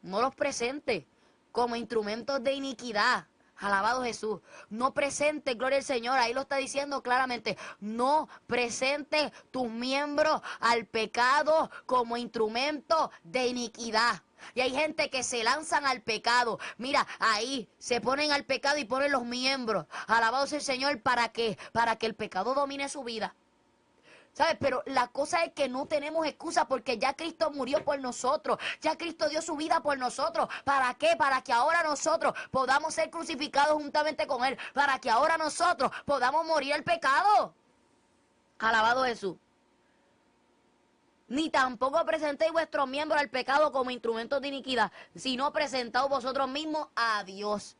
no los presentes como instrumentos de iniquidad. Alabado Jesús. No presentes, gloria al Señor, ahí lo está diciendo claramente. No presentes tus miembros al pecado como instrumento de iniquidad. Y hay gente que se lanzan al pecado. Mira, ahí se ponen al pecado y ponen los miembros. Alabado sea el Señor, ¿para qué? Para que el pecado domine su vida. ¿Sabes? Pero la cosa es que no tenemos excusa porque ya Cristo murió por nosotros. Ya Cristo dio su vida por nosotros. ¿Para qué? Para que ahora nosotros podamos ser crucificados juntamente con Él. Para que ahora nosotros podamos morir al pecado. Alabado Jesús. Ni tampoco presentéis vuestros miembros al pecado como instrumentos de iniquidad, sino presentaos vosotros mismos a Dios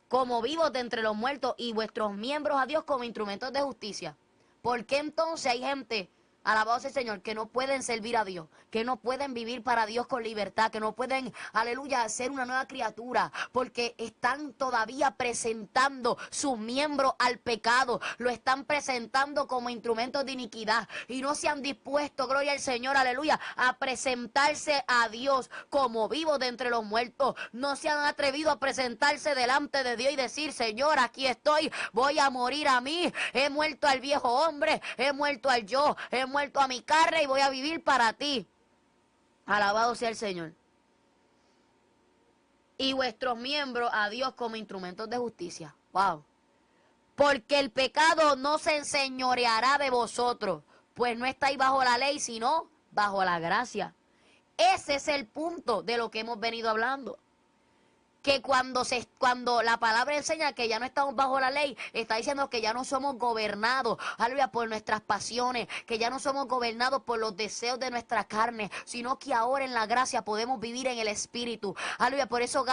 como vivos de entre los muertos y vuestros miembros a Dios como instrumentos de justicia. ¿Por qué entonces hay gente, alabado sea el Señor, que no pueden servir a Dios, que no pueden vivir para Dios con libertad, que no pueden, aleluya, ser una nueva criatura? Porque están todavía presentando sus miembros al pecado, lo están presentando como instrumentos de iniquidad y no se han dispuesto, gloria al Señor, aleluya, a presentarse a Dios como vivos de entre los muertos. No se han atrevido a presentarse delante de Dios y decir, Señor, aquí estoy, voy a morir a mí, he muerto al viejo hombre, he muerto al yo, he muerto a mi carne y voy a vivir para ti. Alabado sea el Señor. Y vuestros miembros a Dios como instrumentos de justicia. Wow. Porque el pecado no se enseñoreará de vosotros, pues no estáis bajo la ley, sino bajo la gracia. Ese es el punto de lo que hemos venido hablando. Que cuando la palabra enseña que ya no estamos bajo la ley, está diciendo que ya no somos gobernados, aleluya, por nuestras pasiones, que ya no somos gobernados por los deseos de nuestra carne, sino que ahora en la gracia podemos vivir en el Espíritu. Aleluya, por eso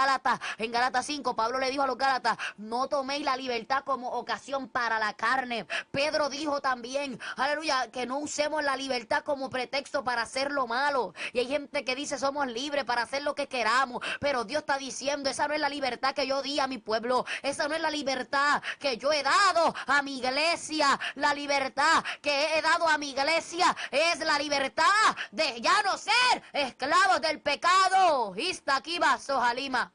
en Gálatas 5, Pablo le dijo a los Gálatas, no toméis la libertad como ocasión para la carne. Pedro dijo también, aleluya, que no usemos la libertad como pretexto para hacer lo malo. Y hay gente que dice somos libres para hacer lo que queramos, pero Dios está diciendo, esa esa no es la libertad que yo di a mi pueblo. Esa no es la libertad que yo he dado a mi iglesia. La libertad que he dado a mi iglesia es la libertad de ya no ser esclavos del pecado. Istaquiba Sojalima.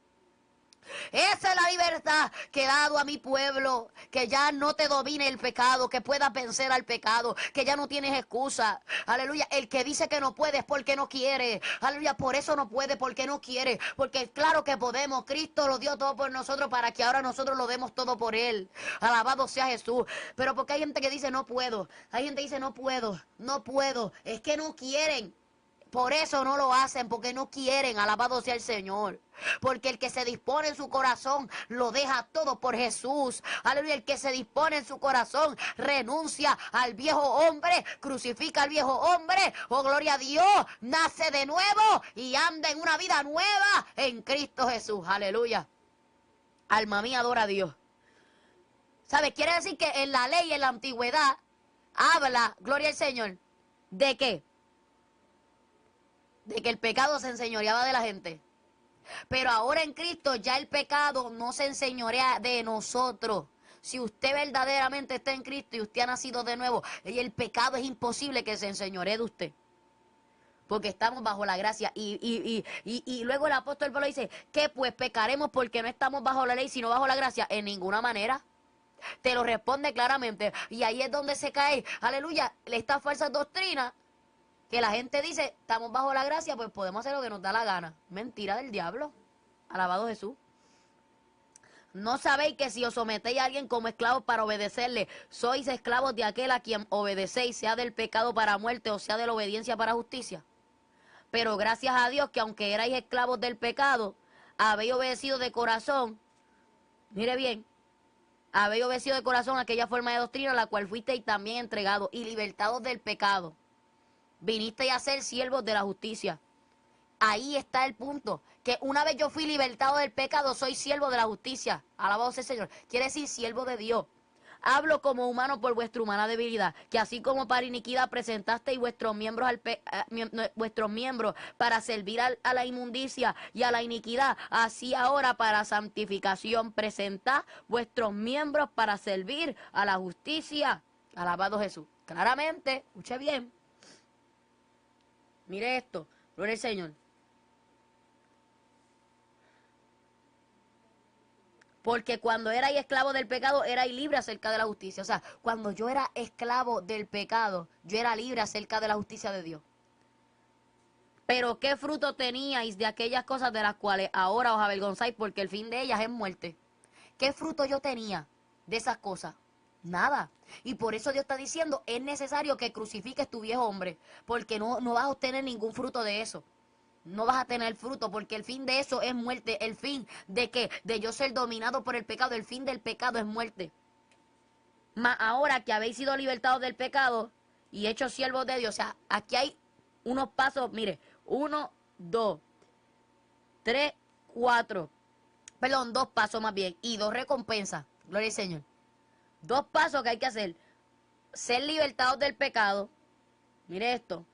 Esa es la libertad que he dado a mi pueblo, que ya no te domine el pecado, que puedas vencer al pecado, que ya no tienes excusa. Aleluya, el que dice que no puede es porque no quiere. Aleluya, por eso no puede, porque no quiere. Porque claro que podemos, Cristo lo dio todo por nosotros para que ahora nosotros lo demos todo por Él. Alabado sea Jesús. Pero porque hay gente que dice no puedo, hay gente que dice no puedo, no puedo, es que no quieren. Por eso no lo hacen, porque no quieren, alabado sea el Señor. Porque el que se dispone en su corazón lo deja todo por Jesús. Aleluya, el que se dispone en su corazón renuncia al viejo hombre, crucifica al viejo hombre. Oh, gloria a Dios, nace de nuevo y anda en una vida nueva en Cristo Jesús. Aleluya. Alma mía, adora a Dios. ¿Sabe? Quiere decir que en la ley, en la antigüedad, habla, gloria al Señor, ¿de qué? De que el pecado se enseñoreaba de la gente. Pero ahora en Cristo ya el pecado no se enseñorea de nosotros. Si usted verdaderamente está en Cristo y usted ha nacido de nuevo, el pecado es imposible que se enseñoree de usted. Porque estamos bajo la gracia. Y luego el apóstol Pablo dice, ¿qué pues pecaremos porque no estamos bajo la ley sino bajo la gracia? En ninguna manera. Te lo responde claramente. Y ahí es donde se cae, aleluya, esta falsa doctrina. Que la gente dice, estamos bajo la gracia, pues podemos hacer lo que nos da la gana. Mentira del diablo. Alabado Jesús. ¿No sabéis que si os sometéis a alguien como esclavos para obedecerle, sois esclavos de aquel a quien obedecéis, sea del pecado para muerte o sea de la obediencia para justicia? Pero gracias a Dios que aunque erais esclavos del pecado, habéis obedecido de corazón, mire bien, habéis obedecido de corazón aquella forma de doctrina a la cual fuisteis también entregados y libertados del pecado. Vinisteis a ser siervos de la justicia. Ahí está el punto. Que una vez yo fui libertado del pecado, soy siervo de la justicia. Alabado sea el Señor. Quiere decir siervo de Dios. Hablo como humano por vuestra humana debilidad. Que así como para iniquidad presentasteis vuestros miembros, vuestros miembros para servir a la inmundicia y a la iniquidad, así ahora para santificación presentad vuestros miembros para servir a la justicia. Alabado Jesús. Claramente, escuche bien. Mire esto, gloria al Señor. Porque cuando erais esclavo del pecado, erais libre acerca de la justicia. O sea, cuando yo era esclavo del pecado, yo era libre acerca de la justicia de Dios. Pero ¿qué fruto teníais de aquellas cosas de las cuales ahora os avergonzáis? Porque el fin de ellas es muerte. ¿Qué fruto yo tenía de esas cosas? Nada. Y por eso Dios está diciendo, es necesario que crucifiques tu viejo hombre, porque no vas a obtener ningún fruto de eso. No vas a tener fruto, porque el fin de eso es muerte. El fin de que de yo ser dominado por el pecado, el fin del pecado es muerte. Mas ahora que habéis sido libertados del pecado y hechos siervos de Dios, o sea, aquí hay unos pasos, mire, 1, 2, 3, 4, perdón, 2 pasos más bien, y 2 recompensas, gloria al Señor. 2 pasos que hay que hacer. Ser libertados del pecado. Mire esto.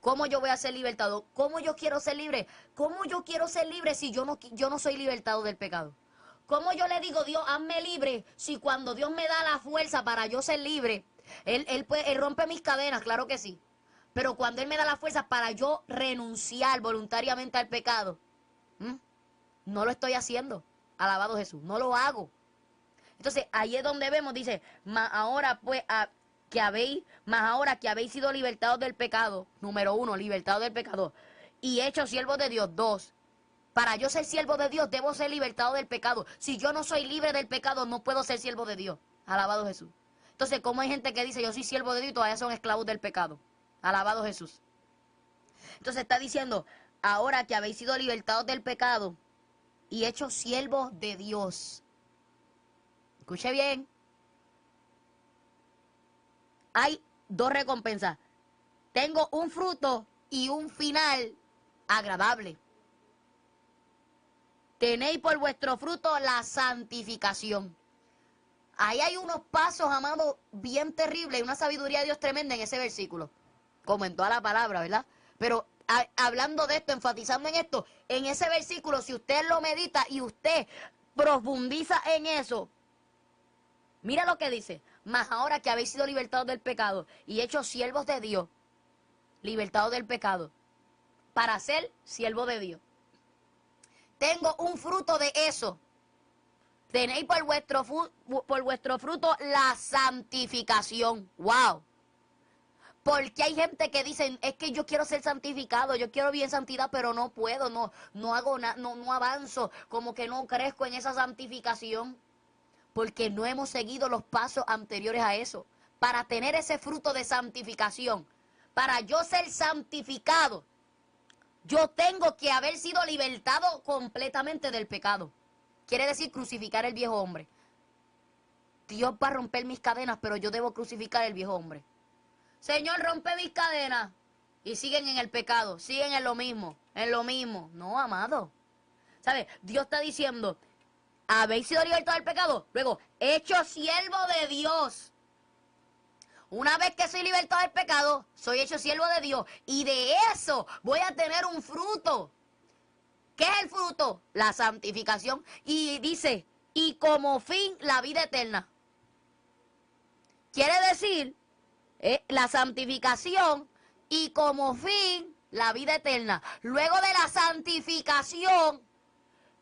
¿Cómo yo voy a ser libertado? ¿Cómo yo quiero ser libre? ¿Cómo yo quiero ser libre si yo no soy libertado del pecado? ¿Cómo yo le digo, Dios, hazme libre si cuando Dios me da la fuerza para yo ser libre, Él rompe mis cadenas, claro que sí. Pero cuando Él me da la fuerza para yo renunciar voluntariamente al pecado, no lo estoy haciendo. Alabado Jesús, no lo hago. Entonces, ahí es donde vemos, dice, mas ahora que habéis sido libertados del pecado, número 1, libertados del pecado, y hechos siervos de Dios, 2, para yo ser siervo de Dios, debo ser libertado del pecado. Si yo no soy libre del pecado, no puedo ser siervo de Dios. Alabado Jesús. Entonces, ¿cómo hay gente que dice, yo soy siervo de Dios y todavía son esclavos del pecado? Alabado Jesús. Entonces está diciendo, ahora que habéis sido libertados del pecado y hechos siervos de Dios. Escuche bien. Hay 2 recompensas. Tengo un fruto y un final agradable. Tenéis por vuestro fruto la santificación. Ahí hay unos pasos, amados, bien terribles, una sabiduría de Dios tremenda en ese versículo. Como en toda la palabra, ¿verdad? Pero hablando de esto, enfatizando en esto, en ese versículo, si usted lo medita y usted profundiza en eso, mira lo que dice: mas ahora que habéis sido libertados del pecado y hechos siervos de Dios, libertados del pecado, para ser siervo de Dios. Tengo un fruto de eso. Tenéis por vuestro fruto la santificación. ¡Wow! Porque hay gente que dicen, es que yo quiero ser santificado, yo quiero vivir en santidad, pero no puedo, no hago nada, no avanzo, como que no crezco en esa santificación. Porque no hemos seguido los pasos anteriores a eso. Para tener ese fruto de santificación, para yo ser santificado, yo tengo que haber sido libertado completamente del pecado. Quiere decir crucificar el viejo hombre. Dios va a romper mis cadenas, pero yo debo crucificar el viejo hombre. Señor, rompe mis cadenas. Y siguen en el pecado, siguen en lo mismo, en lo mismo. No, amado. ¿Sabe? Dios está diciendo, habéis sido libertados del pecado. Luego, hecho siervo de Dios. Una vez que soy libertado del pecado, soy hecho siervo de Dios. Y de eso voy a tener un fruto. ¿Qué es el fruto? La santificación. Y dice, y como fin, la vida eterna. Quiere decir, la santificación y como fin, la vida eterna. Luego de la santificación,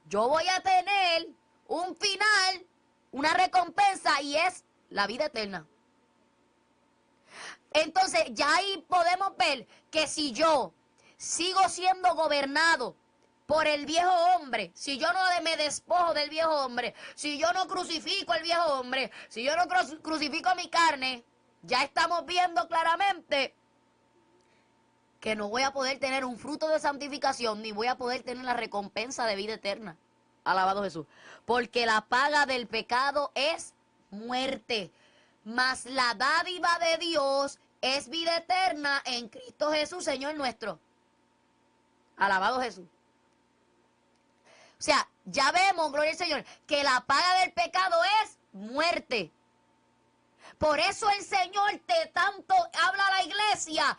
yo voy a tener un final, una recompensa, y es la vida eterna. Entonces, ya ahí podemos ver que si yo sigo siendo gobernado por el viejo hombre, si yo no me despojo del viejo hombre, si yo no crucifico al viejo hombre, si yo no crucifico mi carne, ya estamos viendo claramente que no voy a poder tener un fruto de santificación, ni voy a poder tener la recompensa de vida eterna. Alabado Jesús. Porque la paga del pecado es muerte, mas la dádiva de Dios es vida eterna en Cristo Jesús, Señor nuestro. Alabado Jesús. O sea, ya vemos, gloria al Señor, que la paga del pecado es muerte. Por eso el Señor te tanto habla a la iglesia: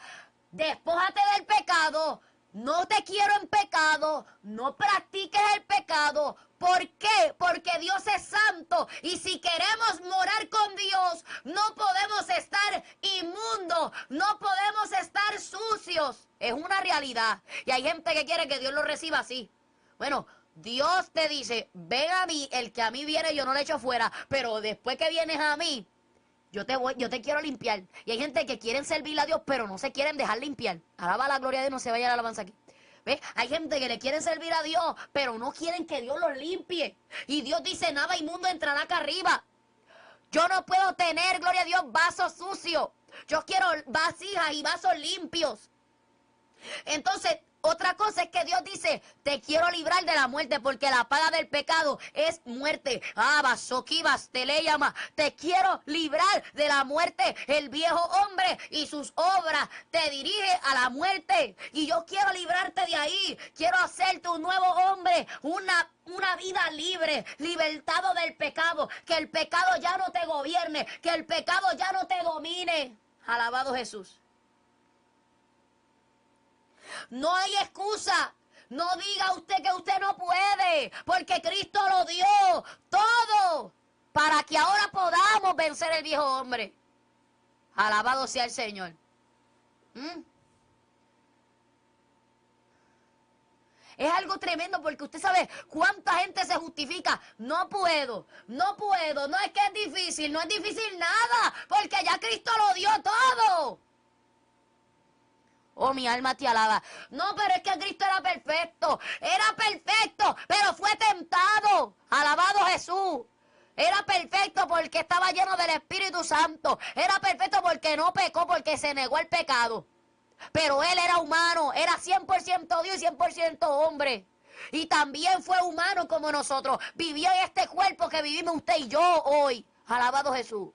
despójate del pecado, no te quiero en pecado, no practiques el pecado. ¿Por qué? Porque Dios es santo y si queremos morar con Dios, no podemos estar inmundos, no podemos estar sucios. Es una realidad. Y hay gente que quiere que Dios lo reciba así. Bueno, Dios te dice, ven a mí, el que a mí viene yo no le echo fuera, pero después que vienes a mí, yo te quiero limpiar. Y hay gente que quieren servirle a Dios, pero no se quieren dejar limpiar. Alaba la gloria de Dios, no se vaya la alabanza aquí. ¿Ves? Hay gente que le quieren servir a Dios, pero no quieren que Dios los limpie. Y Dios dice, nada inmundo entrará acá arriba. Yo no puedo tener, gloria a Dios, vasos sucios. Yo quiero vasijas y vasos limpios. Entonces, otra cosa es que Dios dice, te quiero librar de la muerte, porque la paga del pecado es muerte. Te le llama. Te quiero librar de la muerte. El viejo hombre y sus obras te dirige a la muerte. Y yo quiero librarte de ahí. Quiero hacerte un nuevo hombre, una vida libre, libertado del pecado. Que el pecado ya no te gobierne, que el pecado ya no te domine. Alabado Jesús. No hay excusa. No diga usted que usted no puede, porque Cristo lo dio todo para que ahora podamos vencer el viejo hombre. Alabado sea el Señor. Es algo tremendo porque usted sabe cuánta gente se justifica. No puedo, no es que es difícil, no es difícil nada, porque ya Cristo lo dio todo. Oh, mi alma te alaba. No, pero es que Cristo era perfecto, pero fue tentado. Alabado Jesús. Era perfecto porque estaba lleno del Espíritu Santo. Era perfecto porque no pecó, porque se negó el pecado. Pero Él era humano, era 100% Dios y 100% hombre. Y también fue humano como nosotros. Vivió en este cuerpo que vivimos usted y yo hoy. Alabado Jesús.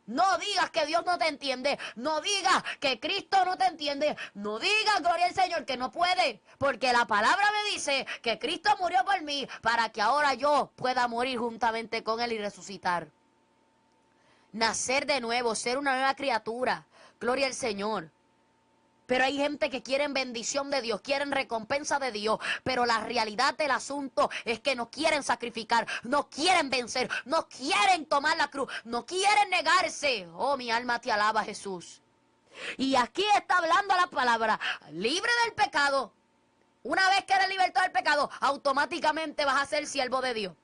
No digas que Dios no te entiende. No digas que Cristo no te entiende. No digas, gloria al Señor, que no puede. Porque la palabra me dice que Cristo murió por mí para que ahora yo pueda morir juntamente con Él y resucitar. Nacer de nuevo, ser una nueva criatura. Gloria al Señor. Pero hay gente que quieren bendición de Dios, quieren recompensa de Dios, pero la realidad del asunto es que no quieren sacrificar, no quieren vencer, no quieren tomar la cruz, no quieren negarse. Oh, mi alma te alaba, Jesús. Y aquí está hablando la palabra, libre del pecado. Una vez que eres libertado del pecado, automáticamente vas a ser siervo de Dios.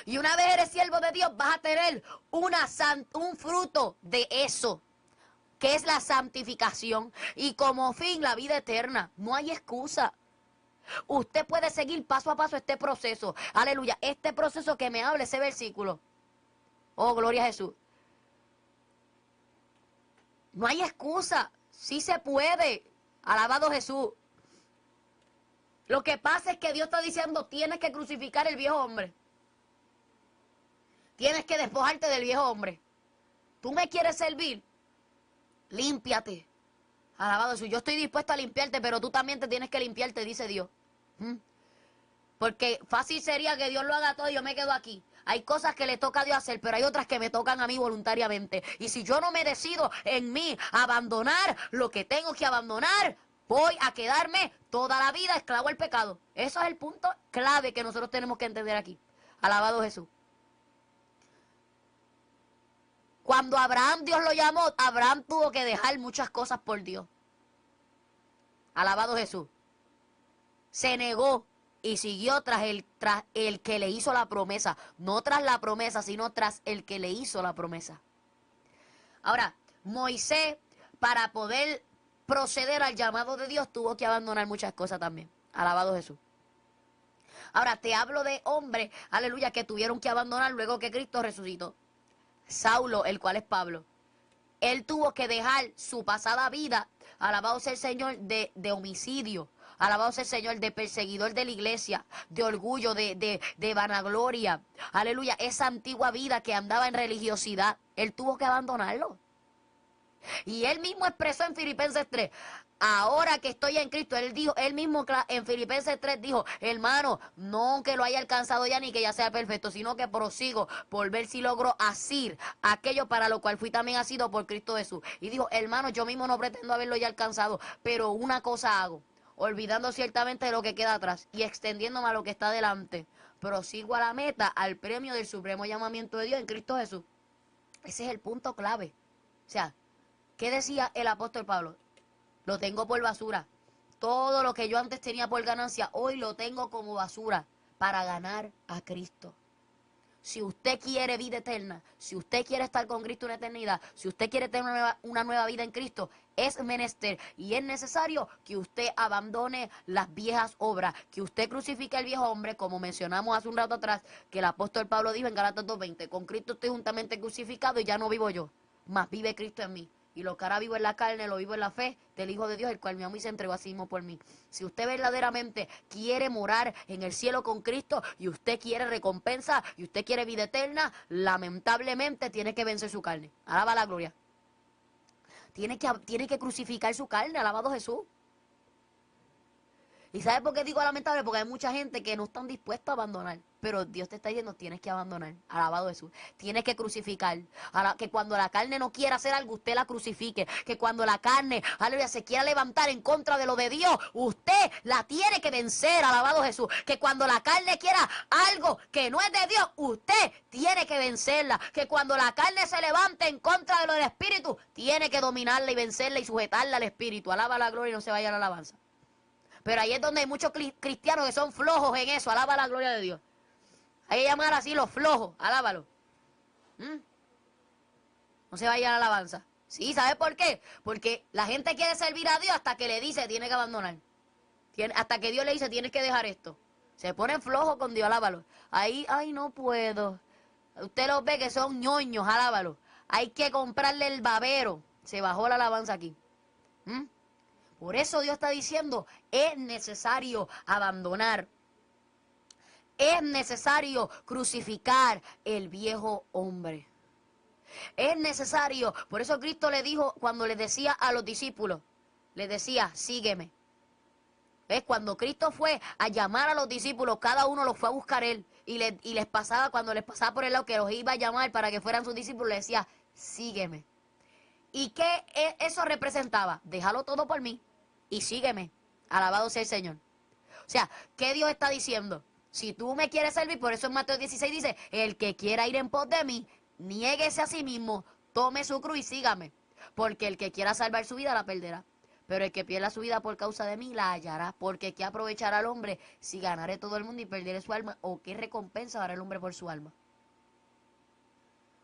Y una vez eres siervo de Dios, vas a tener un fruto de eso, que es la santificación, y como fin la vida eterna. No hay excusa. Usted puede seguir paso a paso este proceso. Aleluya. Este proceso que me habla ese versículo. Oh, gloria a Jesús. No hay excusa. Sí se puede. Alabado Jesús. Lo que pasa es que Dios está diciendo, tienes que crucificar el viejo hombre. Tienes que despojarte del viejo hombre. ¿Tú me quieres servir? Límpiate. Alabado Jesús. Yo estoy dispuesto a limpiarte, pero tú también te tienes que limpiarte, dice Dios. Porque fácil sería que Dios lo haga todo y yo me quedo aquí. Hay cosas que le toca a Dios hacer, pero hay otras que me tocan a mí voluntariamente. Y si yo no me decido en mí abandonar lo que tengo que abandonar, voy a quedarme toda la vida esclavo al pecado. Eso es el punto clave que nosotros tenemos que entender aquí. Alabado Jesús. Cuando Abraham Dios lo llamó, Abraham tuvo que dejar muchas cosas por Dios. Alabado Jesús. Se negó y siguió tras el que le hizo la promesa. No tras la promesa, sino tras el que le hizo la promesa. Ahora, Moisés, para poder proceder al llamado de Dios, tuvo que abandonar muchas cosas también. Alabado Jesús. Ahora, te hablo de hombres, aleluya, que tuvieron que abandonar luego que Cristo resucitó. Saulo, el cual es Pablo. Él tuvo que dejar su pasada vida, alabado sea el Señor, de homicidio. Alabado sea el Señor, de perseguidor de la iglesia, de orgullo, de vanagloria. Aleluya, esa antigua vida que andaba en religiosidad, él tuvo que abandonarlo. Y él mismo expresó en Filipenses 3, ahora que estoy en Cristo, él dijo, él mismo en Filipenses 3 dijo, hermano, no que lo haya alcanzado ya ni que ya sea perfecto, sino que prosigo por ver si logro asir aquello para lo cual fui también asido por Cristo Jesús. Y dijo, hermano, yo mismo no pretendo haberlo ya alcanzado, pero una cosa hago, olvidando ciertamente de lo que queda atrás y extendiéndome a lo que está adelante, prosigo a la meta, al premio del supremo llamamiento de Dios en Cristo Jesús. Ese es el punto clave. O sea, ¿qué decía el apóstol Pablo? Lo tengo por basura. Todo lo que yo antes tenía por ganancia, hoy lo tengo como basura para ganar a Cristo. Si usted quiere vida eterna, si usted quiere estar con Cristo en la eternidad, si usted quiere tener una nueva vida en Cristo, es menester y es necesario que usted abandone las viejas obras, que usted crucifique al viejo hombre, como mencionamos hace un rato atrás, que el apóstol Pablo dijo en Gálatas 2:20, con Cristo estoy juntamente crucificado y ya no vivo yo, mas vive Cristo en mí. Y lo que ahora vivo en la carne, lo vivo en la fe del Hijo de Dios, el cual me amó y se entregó a sí mismo por mí. Si usted verdaderamente quiere morar en el cielo con Cristo, y usted quiere recompensa, y usted quiere vida eterna, lamentablemente tiene que vencer su carne. Alaba la gloria. Tiene que crucificar su carne, alabado Jesús. ¿Y sabe por qué digo lamentable? Porque hay mucha gente que no están dispuestos a abandonar. Pero Dios te está diciendo, tienes que abandonar. Alabado Jesús. Tienes que crucificar. Que cuando la carne no quiera hacer algo, usted la crucifique. Que cuando la carne, aleluya, se quiera levantar en contra de lo de Dios, usted la tiene que vencer. Alabado Jesús. Que cuando la carne quiera algo que no es de Dios, usted tiene que vencerla. Que cuando la carne se levante en contra de lo del Espíritu, tiene que dominarla y vencerla y sujetarla al Espíritu. Alaba la gloria y no se vaya a la alabanza. Pero ahí es donde hay muchos cristianos que son flojos en eso. Alaba la gloria de Dios. Hay que llamar así los flojos. Alábalo. No se vaya a la alabanza. Sí, ¿sabe por qué? Porque la gente quiere servir a Dios hasta que le dice tiene que abandonar. Hasta que Dios le dice tienes que dejar esto. Se ponen flojos con Dios. Alábalo. Ahí, ay, no puedo. Usted los ve que son ñoños. Alábalo. Hay que comprarle el babero. Se bajó la alabanza aquí. Por eso Dios está diciendo, es necesario abandonar. Es necesario crucificar el viejo hombre. Es necesario, por eso Cristo le dijo, cuando le decía a los discípulos, le decía, sígueme. ¿Ves? Cuando Cristo fue a llamar a los discípulos, cada uno los fue a buscar él. Y les pasaba, cuando les pasaba por el lado que los iba a llamar para que fueran sus discípulos, le decía, sígueme. ¿Y qué eso representaba? Déjalo todo por mí y sígueme. Alabado sea el Señor. O sea, ¿qué Dios está diciendo? Si tú me quieres servir, por eso en Mateo 16 dice, el que quiera ir en pos de mí, niéguese a sí mismo, tome su cruz y sígame. Porque el que quiera salvar su vida la perderá. Pero el que pierda su vida por causa de mí la hallará. Porque ¿qué aprovechará al hombre si ganare todo el mundo y perderé su alma? ¿O qué recompensa dará el hombre por su alma?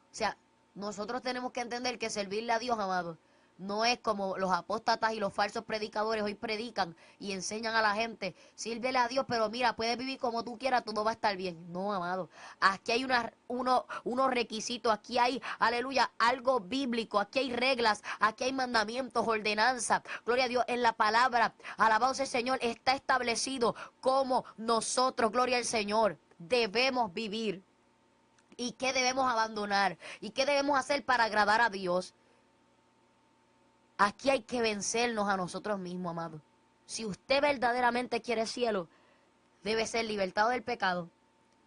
O sea, nosotros tenemos que entender que servirle a Dios, amado, no es como los apóstatas y los falsos predicadores hoy predican y enseñan a la gente, sírvele a Dios, pero mira, puedes vivir como tú quieras, todo va a estar bien. No, amado, aquí hay unos requisitos, aquí hay, aleluya, algo bíblico, aquí hay reglas, aquí hay mandamientos, ordenanzas. Gloria a Dios, en la palabra, alabado sea el Señor, está establecido cómo nosotros, gloria al Señor, debemos vivir. ¿Y qué debemos abandonar? ¿Y qué debemos hacer para agradar a Dios? Aquí hay que vencernos a nosotros mismos, amado. Si usted verdaderamente quiere cielo, debe ser libertado del pecado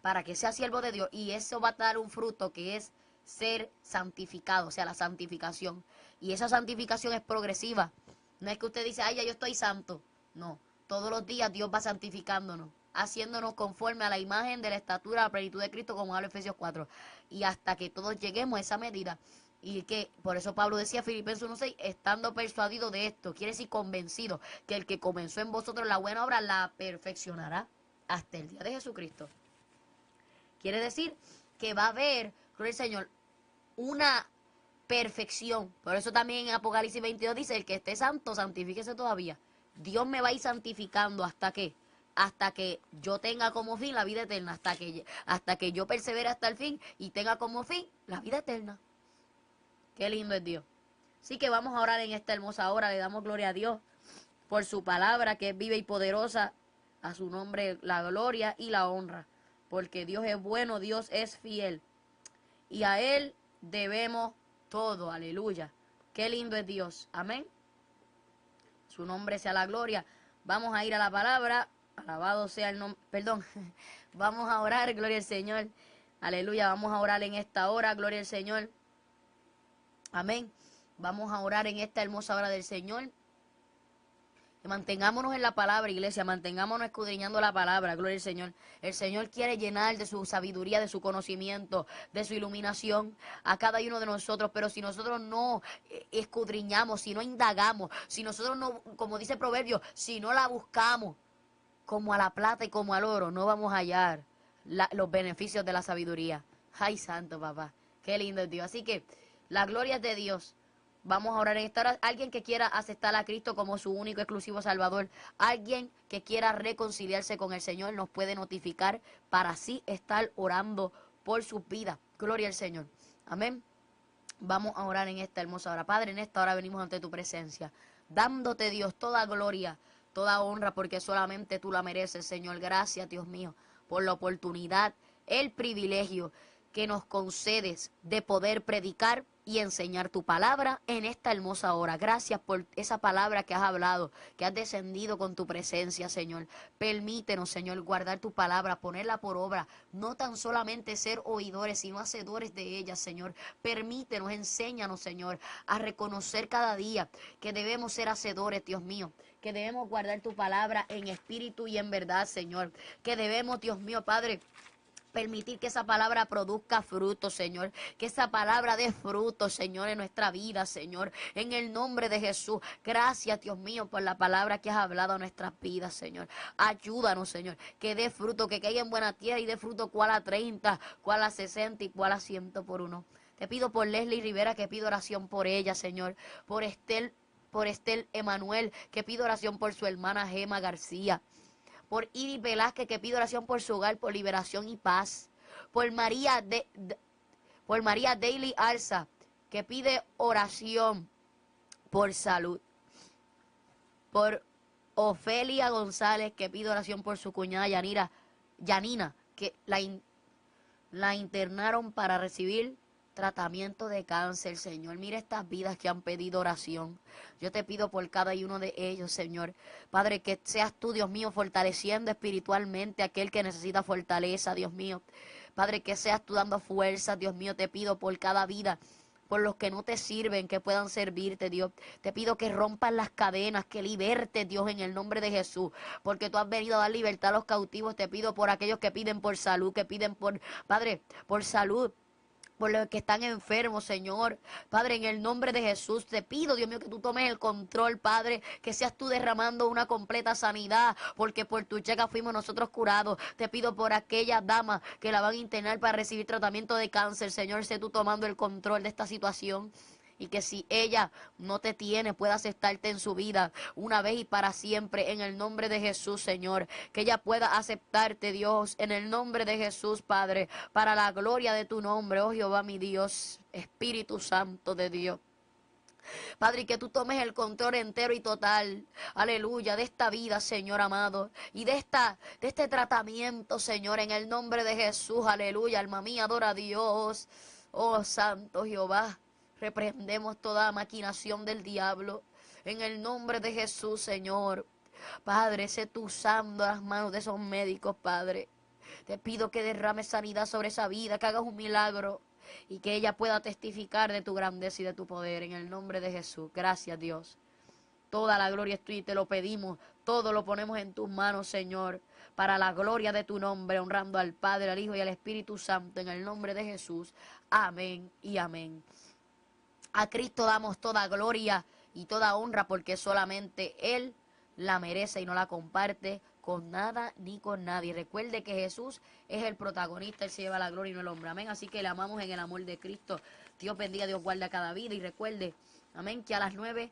para que sea siervo de Dios. Y eso va a dar un fruto que es ser santificado, o sea, la santificación. Y esa santificación es progresiva. No es que usted dice, ay, ya yo estoy santo. No, todos los días Dios va santificándonos, haciéndonos conforme a la imagen de la estatura, a la plenitud de Cristo, como habla Efesios 4. Y hasta que todos lleguemos a esa medida. Y que por eso Pablo decía, Filipenses 1:6, estando persuadido de esto, quiere decir convencido, que el que comenzó en vosotros la buena obra la perfeccionará hasta el día de Jesucristo. Quiere decir que va a haber, gloria al Señor, una perfección. Por eso también en Apocalipsis 22 dice, el que esté santo, santifíquese todavía. Dios me va a ir santificando hasta que yo tenga como fin la vida eterna, hasta que yo persevere hasta el fin y tenga como fin la vida eterna. Qué lindo es Dios. Así que vamos a orar en esta hermosa hora, le damos gloria a Dios por su palabra que es viva y poderosa, a su nombre la gloria y la honra, porque Dios es bueno, Dios es fiel y a Él debemos todo, aleluya. Qué lindo es Dios, amén. Su nombre sea la gloria. Vamos a ir a la palabra, alabado sea el nombre, perdón, vamos a orar, gloria al Señor, aleluya, vamos a orar en esta hora, gloria al Señor, amén. Vamos a orar en esta hermosa hora del Señor. Mantengámonos en la palabra, iglesia, mantengámonos escudriñando la palabra, gloria al Señor. El Señor quiere llenar de su sabiduría, de su conocimiento, de su iluminación a cada uno de nosotros, pero si nosotros no escudriñamos, si no indagamos, si nosotros no, como dice el proverbio, si no la buscamos como a la plata y como al oro, no vamos a hallar los beneficios de la sabiduría. Ay, santo papá, qué lindo es Dios. Así que la gloria es de Dios. Vamos a orar en esta hora. Alguien que quiera aceptar a Cristo como su único exclusivo Salvador, alguien que quiera reconciliarse con el Señor, nos puede notificar para así estar orando por sus vidas. Gloria al Señor. Amén. Vamos a orar en esta hermosa hora. Padre, en esta hora venimos ante tu presencia, dándote, Dios, toda gloria, toda honra, porque solamente tú la mereces, Señor. Gracias, Dios mío, por la oportunidad, el privilegio que nos concedes de poder predicar y enseñar tu palabra en esta hermosa hora. Gracias por esa palabra que has hablado, que has descendido con tu presencia, Señor. Permítenos, Señor, guardar tu palabra, ponerla por obra, no tan solamente ser oidores, sino hacedores de ella, Señor. Permítenos, enséñanos, Señor, a reconocer cada día que debemos ser hacedores, Dios mío, que debemos guardar tu palabra en espíritu y en verdad, Señor, que debemos, Dios mío, Padre, permitir que esa palabra produzca fruto, Señor. Que esa palabra dé fruto, Señor, en nuestra vida, Señor. En el nombre de Jesús. Gracias, Dios mío, por la palabra que has hablado a nuestras vidas, Señor. Ayúdanos, Señor. Que dé fruto, que caiga en buena tierra y dé fruto cual a 30, cual a 60 y cual a 100 por uno. Te pido por Leslie Rivera, que pido oración por ella, Señor. Por Estel Emanuel, que pido oración por su hermana Gema García. Por Iris Velázquez, que pido oración por su hogar, por liberación y paz. Por María Daily Arza, que pide oración por salud. Por Ofelia González, que pide oración por su cuñada Yanina, que la internaron para recibir tratamiento de cáncer, Señor. Mira estas vidas que han pedido oración. Yo te pido por cada uno de ellos, Señor. Padre, que seas tú, Dios mío, fortaleciendo espiritualmente a aquel que necesita fortaleza, Dios mío. Padre, que seas tú dando fuerza, Dios mío. Te pido por cada vida, por los que no te sirven, que puedan servirte, Dios. Te pido que rompas las cadenas, que libertes, Dios, en el nombre de Jesús, porque tú has venido a dar libertad a los cautivos. Te pido por aquellos que piden por salud, que piden por, Padre, por salud, por los que están enfermos, Señor. Padre, en el nombre de Jesús, te pido, Dios mío, que tú tomes el control, Padre, que seas tú derramando una completa sanidad, porque por tu llaga fuimos nosotros curados. Te pido por aquellas damas que la van a internar para recibir tratamiento de cáncer, Señor, sé tú tomando el control de esta situación. Y que si ella no te tiene, pueda aceptarte en su vida una vez y para siempre, en el nombre de Jesús, Señor. Que ella pueda aceptarte, Dios, en el nombre de Jesús, Padre, para la gloria de tu nombre, oh Jehová, mi Dios, Espíritu Santo de Dios. Padre, y que tú tomes el control entero y total, aleluya, de esta vida, Señor amado, y de este tratamiento, Señor, en el nombre de Jesús, aleluya. Alma mía, adora a Dios, oh Santo Jehová. Reprendemos toda maquinación del diablo en el nombre de Jesús, Señor. Padre, sé tú usando las manos de esos médicos, Padre. Te pido que derrames sanidad sobre esa vida, que hagas un milagro y que ella pueda testificar de tu grandeza y de tu poder en el nombre de Jesús. Gracias, Dios. Toda la gloria es tuya y te lo pedimos. Todo lo ponemos en tus manos, Señor, para la gloria de tu nombre, honrando al Padre, al Hijo y al Espíritu Santo en el nombre de Jesús. Amén y amén. A Cristo damos toda gloria y toda honra porque solamente Él la merece y no la comparte con nada ni con nadie. Recuerde que Jesús es el protagonista, Él se lleva la gloria y no el hombre. Amén. Así que le amamos en el amor de Cristo. Dios bendiga, Dios guarda cada vida. Y recuerde, amén, que a las 9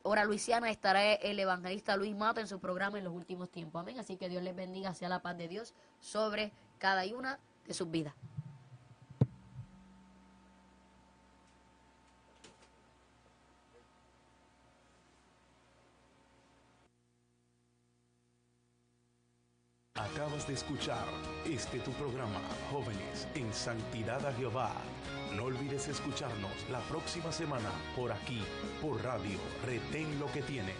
hora Luisiana estará el evangelista Luis Mata en su programa En los Últimos Tiempos. Amén. Así que Dios les bendiga, sea la paz de Dios sobre cada una de sus vidas. Acabas de escuchar tu programa, Jóvenes en Santidad a Jehová. No olvides escucharnos la próxima semana por aquí, por Radio Retén lo que tienes.